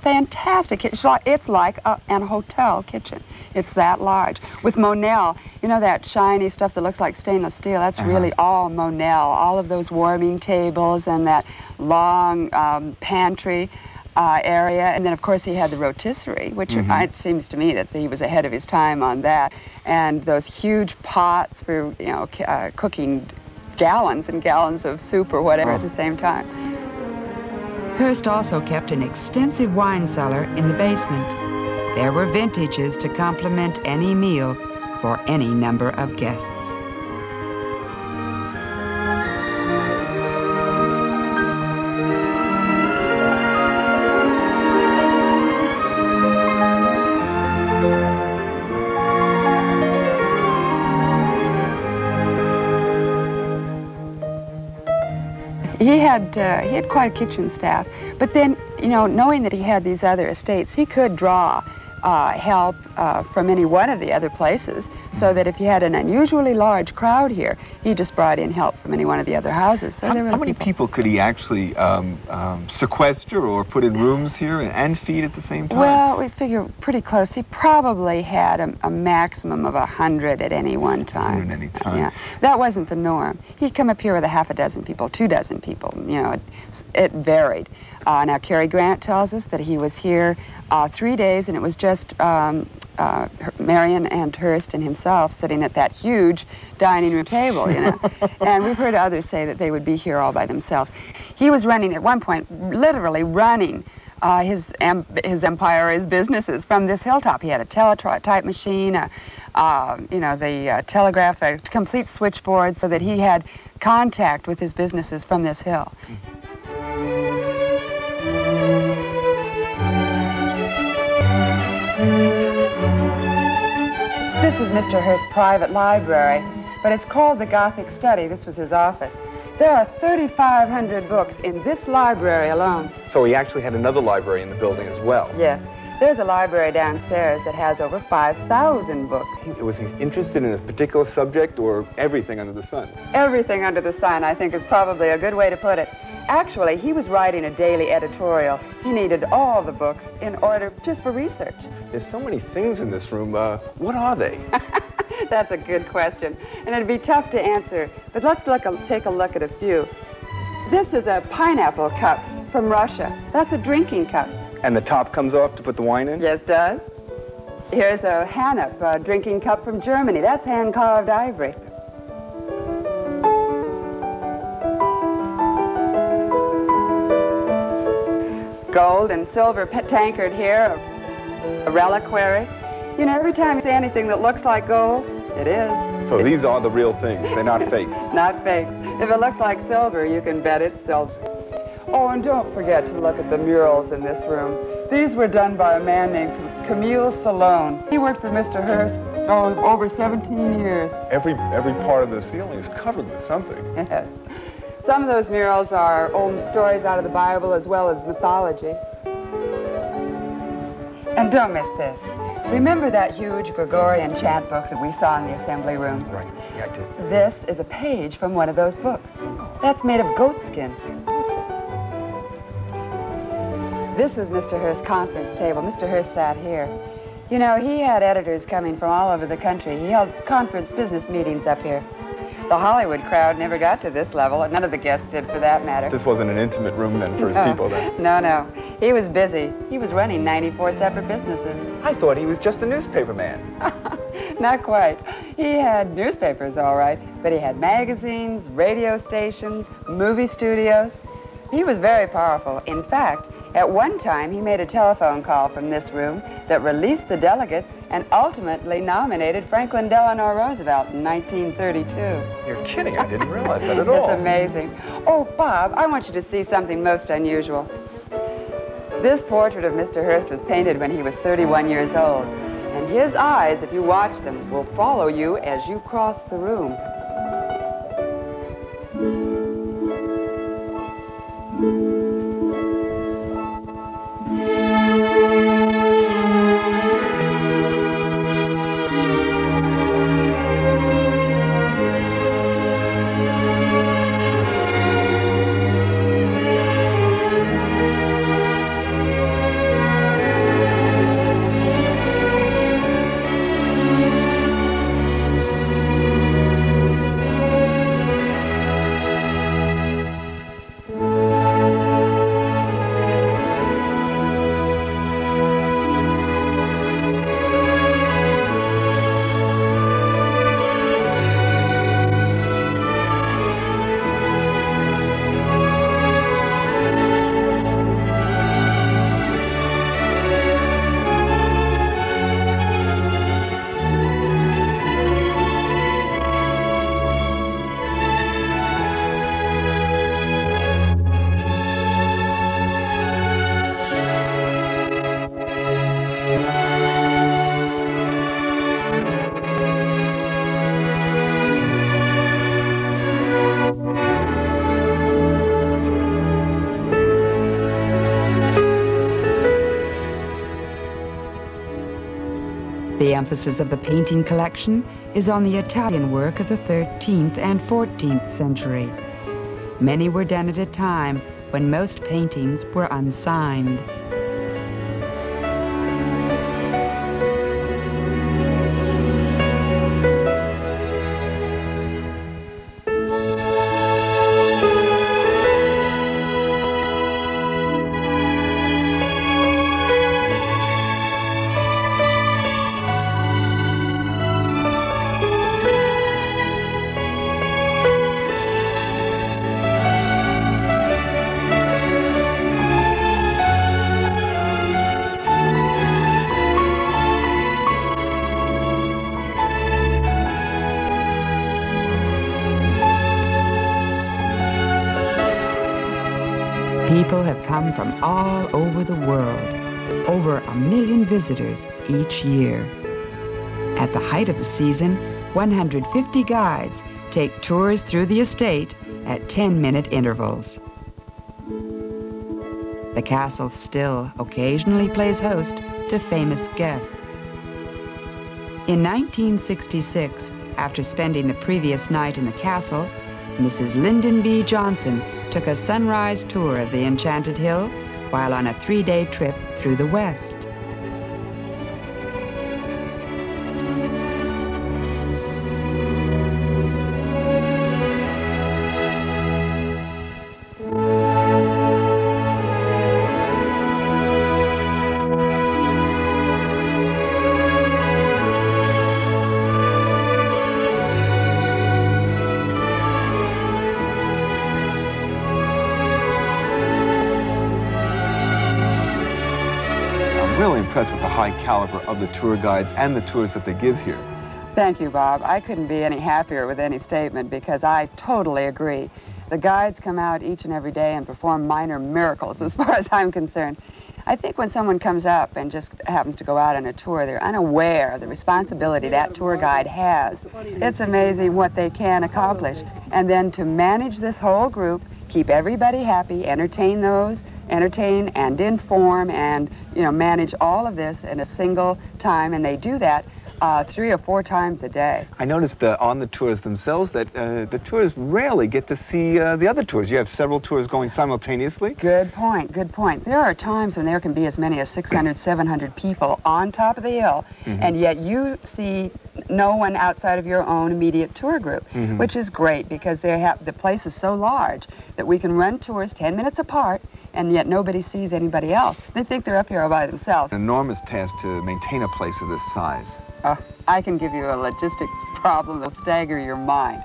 fantastic kitchen. It's like an hotel kitchen. It's that large. With Monel, you know that shiny stuff that looks like stainless steel? That's really all Monel. All of those warming tables and that long pantry area. And then, of course, he had the rotisserie, which it seems to me that he was ahead of his time on that. And those huge pots for, you know, cooking gallons and gallons of soup or whatever at the same time. Hearst also kept an extensive wine cellar in the basement. There were vintages to complement any meal for any number of guests. He had quite a kitchen staff, but then, you know, knowing that he had these other estates, he could draw help from any one of the other places, so that if you had an unusually large crowd here, he just brought in help from any one of the other houses. So how many people could he actually sequester or put in rooms here and feed at the same time? Well, we figure pretty close. He probably had a maximum of 100 at any one time. 100 at any time. Yeah, that wasn't the norm. He'd come up here with a half a dozen people, 2 dozen people. You know, it varied. Now, Cary Grant tells us that he was here 3 days, and it was just Marion and Hearst and himself sitting at that huge dining room table, you know. And we've heard others say that they would be here all by themselves. He was running, at one point, literally running his empire, his businesses from this hilltop. He had a teletype machine, you know, the telegraph, a complete switchboard, so that he had contact with his businesses from this hill. This is Mr. Hearst's private library, but it's called the Gothic Study. This was his office. There are 3,500 books in this library alone. So he actually had another library in the building as well? Yes. There's a library downstairs that has over 5,000 books. Was he interested in a particular subject or everything under the sun? Everything under the sun, I think, is probably a good way to put it. Actually, he was writing a daily editorial. He needed all the books in order just for research. There's so many things in this room. What are they? That's a good question, and it'd be tough to answer, but let's take a look at a few. This is a pineapple cup from Russia. That's a drinking cup. And the top comes off to put the wine in? Yes, it does. Here's a Hanup drinking cup from Germany. That's hand-carved ivory. Gold and silver tankard here, a reliquary. You know, every time you see anything that looks like gold, it is. So these are the real things. They're not fakes. Not fakes. If it looks like silver, you can bet it's silver. Oh, and don't forget to look at the murals in this room. These were done by a man named Camille Salone. He worked for Mr. Hearst over 17 years. Every part of the ceiling is covered with something. Yes. Some of those murals are old stories out of the Bible as well as mythology. And don't miss this. Remember that huge Gregorian chant book that we saw in the assembly room? Right, yeah, I did. This is a page from one of those books. That's made of goat skin. This was Mr. Hearst's conference table. Mr. Hearst sat here. You know, he had editors coming from all over the country. He held conference business meetings up here. The Hollywood crowd never got to this level. None of the guests did, for that matter. This wasn't an intimate room then for his people then? No, no. He was busy. He was running 94 separate businesses. I thought he was just a newspaper man. Not quite. He had newspapers, all right, but he had magazines, radio stations, movie studios. He was very powerful. In fact, at one time, he made a telephone call from this room that released the delegates and ultimately nominated Franklin Delano Roosevelt in 1932. You're kidding. I didn't realize that at all. It's amazing. Oh, Bob, I want you to see something most unusual. This portrait of Mr. Hearst was painted when he was 31 years old, and his eyes, if you watch them, will follow you as you cross the room. emphasis of the painting collection is on the Italian work of the 13th and 14th century. Many were done at a time when most paintings were unsigned. People have come from all over the world, over 1 million visitors each year. At the height of the season, 150 guides take tours through the estate at 10-minute intervals. The castle still occasionally plays host to famous guests. In 1966, after spending the previous night in the castle, Mrs. Lyndon B. Johnson took a sunrise tour of the Enchanted Hill while on a 3-day trip through the West. Really impressed with the high caliber of the tour guides and the tours that they give here. Thank you, Bob. I couldn't be any happier with any statement because I totally agree. The guides come out each and every day and perform minor miracles as far as I'm concerned. I think when someone comes up and just happens to go out on a tour, they're unaware of the responsibility that tour guide has. It's amazing what they can accomplish. And then to manage this whole group, keep everybody happy, entertain and inform and, manage all of this in a single time, and they do that 3 or 4 times a day. I noticed on the tours themselves that the tours rarely get to see the other tours. You have several tours going simultaneously. Good point, good point. There are times when there can be as many as 600, 700 people on top of the hill, and yet you see no one outside of your own immediate tour group, which is great because the place is so large that we can run tours 10 minutes apart, and yet nobody sees anybody else. They think they're up here all by themselves. An enormous task to maintain a place of this size. I can give you a logistics problem that'll stagger your mind.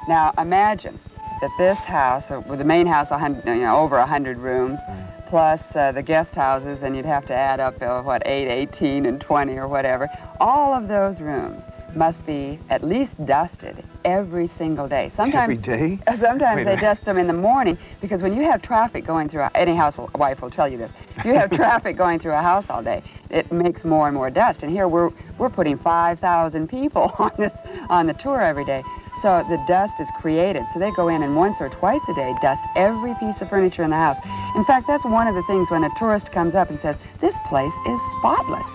Now imagine that this house, with the main house, over 100 rooms, plus the guest houses, and you'd have to add up, 8, 18, and 20 or whatever. All of those rooms must be at least dusted every single day. Sometimes, every day? Sometimes they dust them in the morning, because when you have traffic going through, any housewife will tell you this, if you have traffic going through a house all day, it makes more and more dust. And here we're putting 5,000 people on the tour every day. So the dust is created. So they go in and once or twice a day dust every piece of furniture in the house. In fact, that's one of the things when a tourist comes up and says, this place is spotless.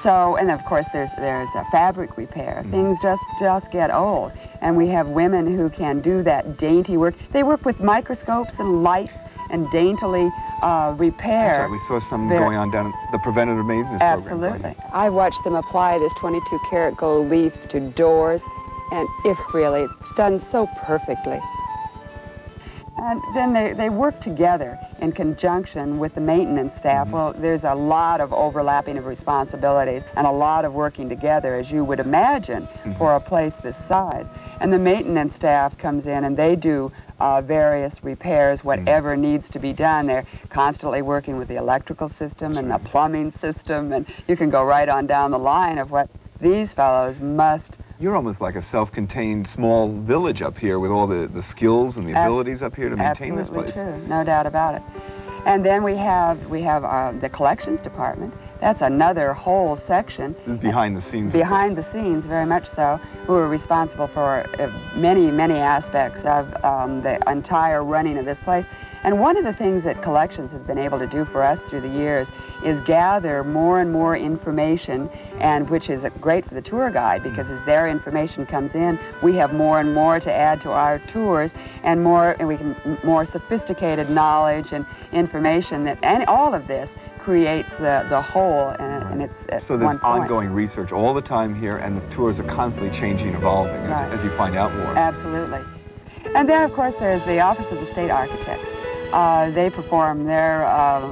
So, and of course there's a fabric repair. Things just get old. And we have women who can do that dainty work. They work with microscopes and lights and daintily repair. That's right, we saw some going on down the preventative maintenance program. Absolutely. I watched them apply this 22-karat gold leaf to doors, and it's done so perfectly. And then they work together in conjunction with the maintenance staff. Well, there's a lot of overlapping of responsibilities and a lot of working together, as you would imagine, for a place this size. And the maintenance staff comes in and they do various repairs, whatever needs to be done. They're constantly working with the electrical system and the plumbing system, and you can go right on down the line of what these fellows must. You're almost like a self-contained small village up here with all the skills and the abilities up here to maintain this place. Absolutely true, no doubt about it. And then we have the collections department. That's another whole section. This is behind the scenes. Behind the scenes, very much so, who are responsible for many, many aspects of the entire running of this place. And one of the things that collections have been able to do for us through the years is gather more and more information, and which is great for the tour guide, because as their information comes in, we have more and more to add to our tours, and we can more sophisticated knowledge and information and all of this creates the whole, and it's at so there's one point. ongoing research all the time here, and the tours are constantly changing and evolving as you find out more. Absolutely. And then, of course, there's the Office of the State Architects. They perform their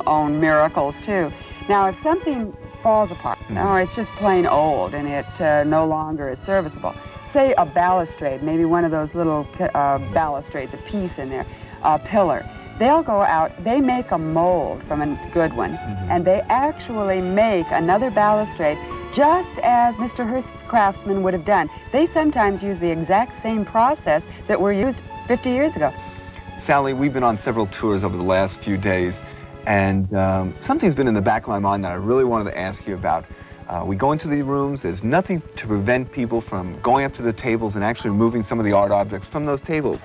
own miracles, too. Now, if something falls apart, or it's just plain old and it no longer is serviceable, say a balustrade, maybe one of those little balustrades, a piece in there, a pillar, they'll go out, they make a mold from a good one, and they actually make another balustrade just as Mr. Hearst's craftsmen would have done. They sometimes use the exact same process that were used 50 years ago. Sally, we've been on several tours over the last few days, and something's been in the back of my mind that I really wanted to ask you about. We go into the rooms, there's nothing to prevent people from going up to the tables and actually removing some of the art objects from those tables.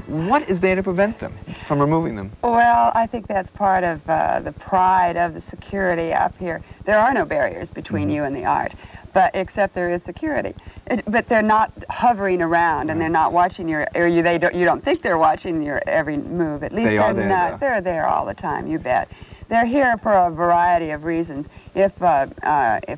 What is there to prevent them from removing them? Well, I think that's part of the pride of the security up here. There are no barriers between you and the art, except there is security. But they're not hovering around, and they're not watching you don't think they're watching your every move. At least they're there all the time, you bet. They're here for a variety of reasons. If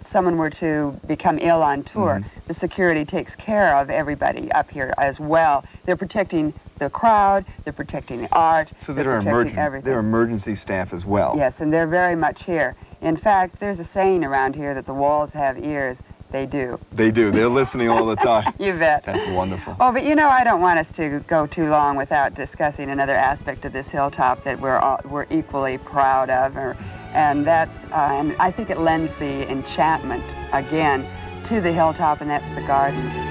someone were to become ill on tour, the security takes care of everybody up here as well. They're protecting the crowd, they're protecting the art, so they're protecting everything. They're emergency staff as well. Yes, and they're very much here. In fact, there's a saying around here that the walls have ears. They do. They do. They're listening all the time. You bet. That's wonderful. Oh, but you know, I don't want us to go too long without discussing another aspect of this hilltop that we're equally proud of, and that's and I think it lends the enchantment again to the hilltop, and that's the garden.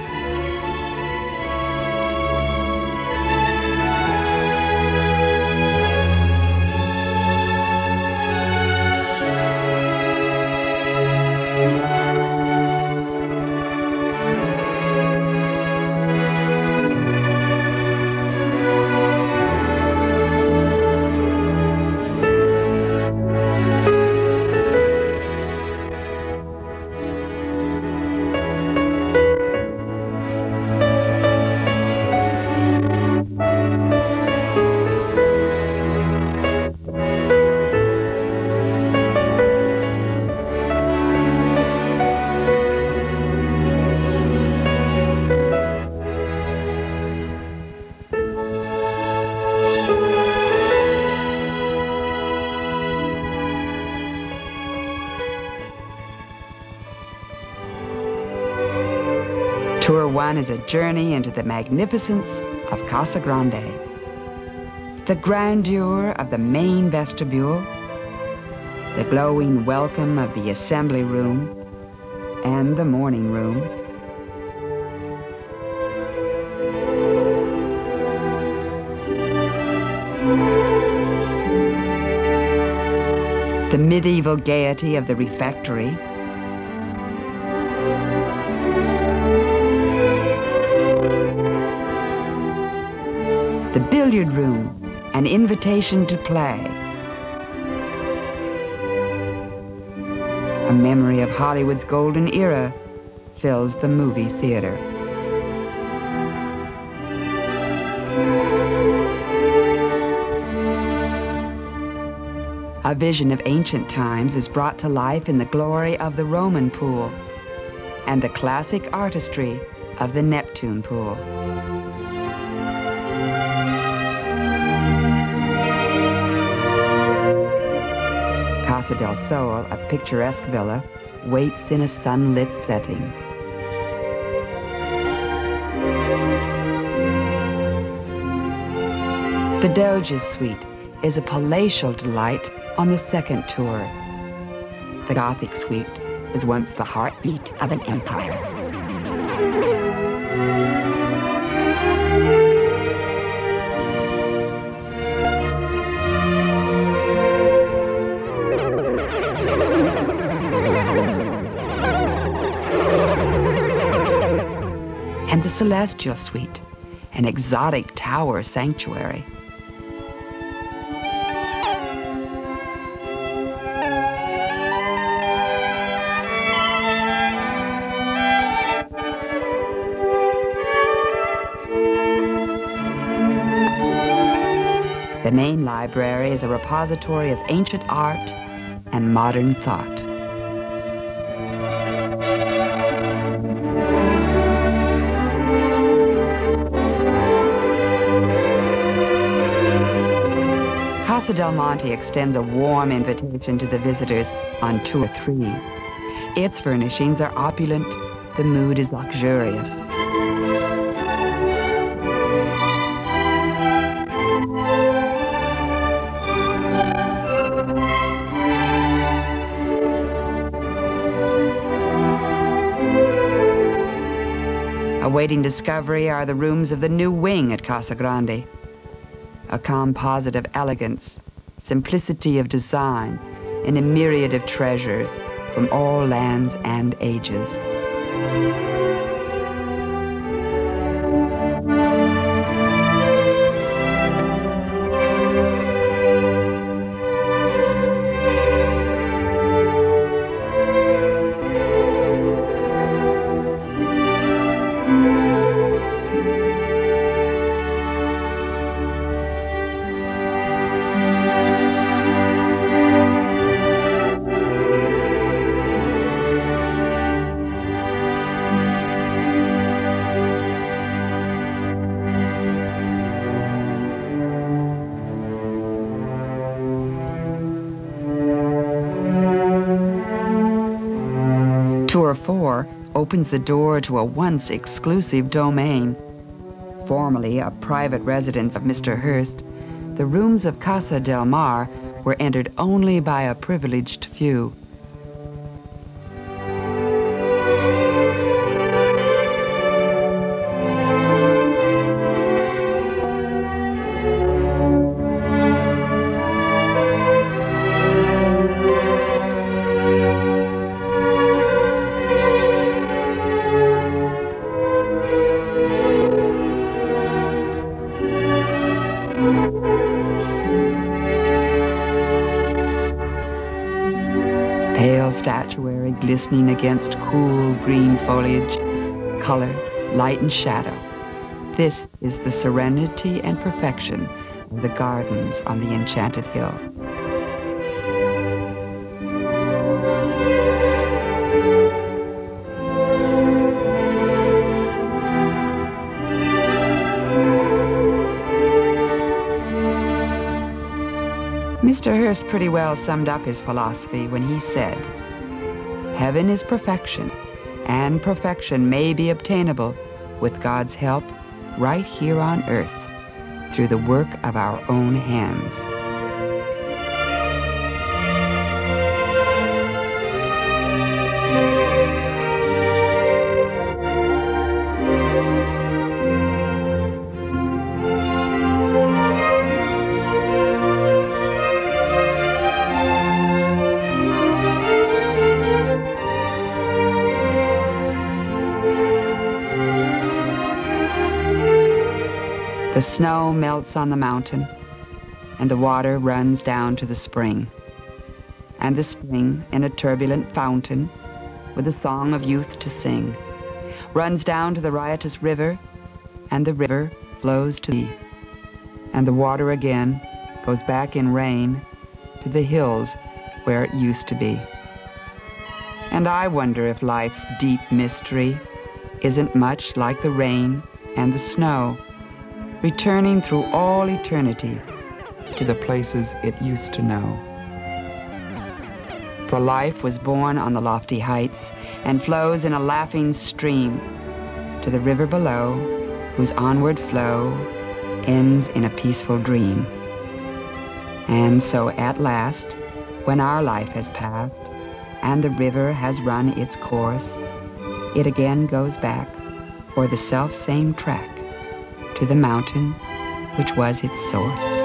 Tour 1 is a journey into the magnificence of Casa Grande, the grandeur of the main vestibule, the glowing welcome of the assembly room, and the morning room. The medieval gaiety of the refectory, the billiard room, an invitation to play. A memory of Hollywood's golden era fills the movie theater. A vision of ancient times is brought to life in the glory of the Roman pool and the classic artistry of the Neptune pool. Casa del Sol, a picturesque villa, waits in a sunlit setting. The Doge's Suite is a palatial delight on the second tour. The Gothic Suite is once the heartbeat of an empire. And the Celestial Suite, an exotic tower sanctuary. library is a repository of ancient art and modern thought. Casa del Monte extends a warm invitation to the visitors on Tour 3. Its furnishings are opulent, the mood is luxurious. Awaiting discovery are the rooms of the new wing at Casa Grande. A composite of elegance, simplicity of design, and a myriad of treasures from all lands and ages. Tour 4 opens the door to a once exclusive domain. Formerly a private residence of Mr. Hearst, the rooms of Casa del Mar were entered only by a privileged few. Pale statuary glistening against cool green foliage, color, light and shadow. This is the serenity and perfection of the gardens on the enchanted hill. Mr. Hearst pretty well summed up his philosophy when he said, "Heaven is perfection, and perfection may be obtainable with God's help right here on earth through the work of our own hands." The snow melts on the mountain, and the water runs down to the spring. And the spring, in a turbulent fountain, with a song of youth to sing, runs down to the riotous river, and the river flows to the sea. And the water again goes back in rain to the hills where it used to be. And I wonder if life's deep mystery isn't much like the rain and the snow, returning through all eternity to the places it used to know. For life was born on the lofty heights and flows in a laughing stream to the river below, whose onward flow ends in a peaceful dream. And so at last, when our life has passed and the river has run its course, it again goes back for the self-same track to the mountain which was its source.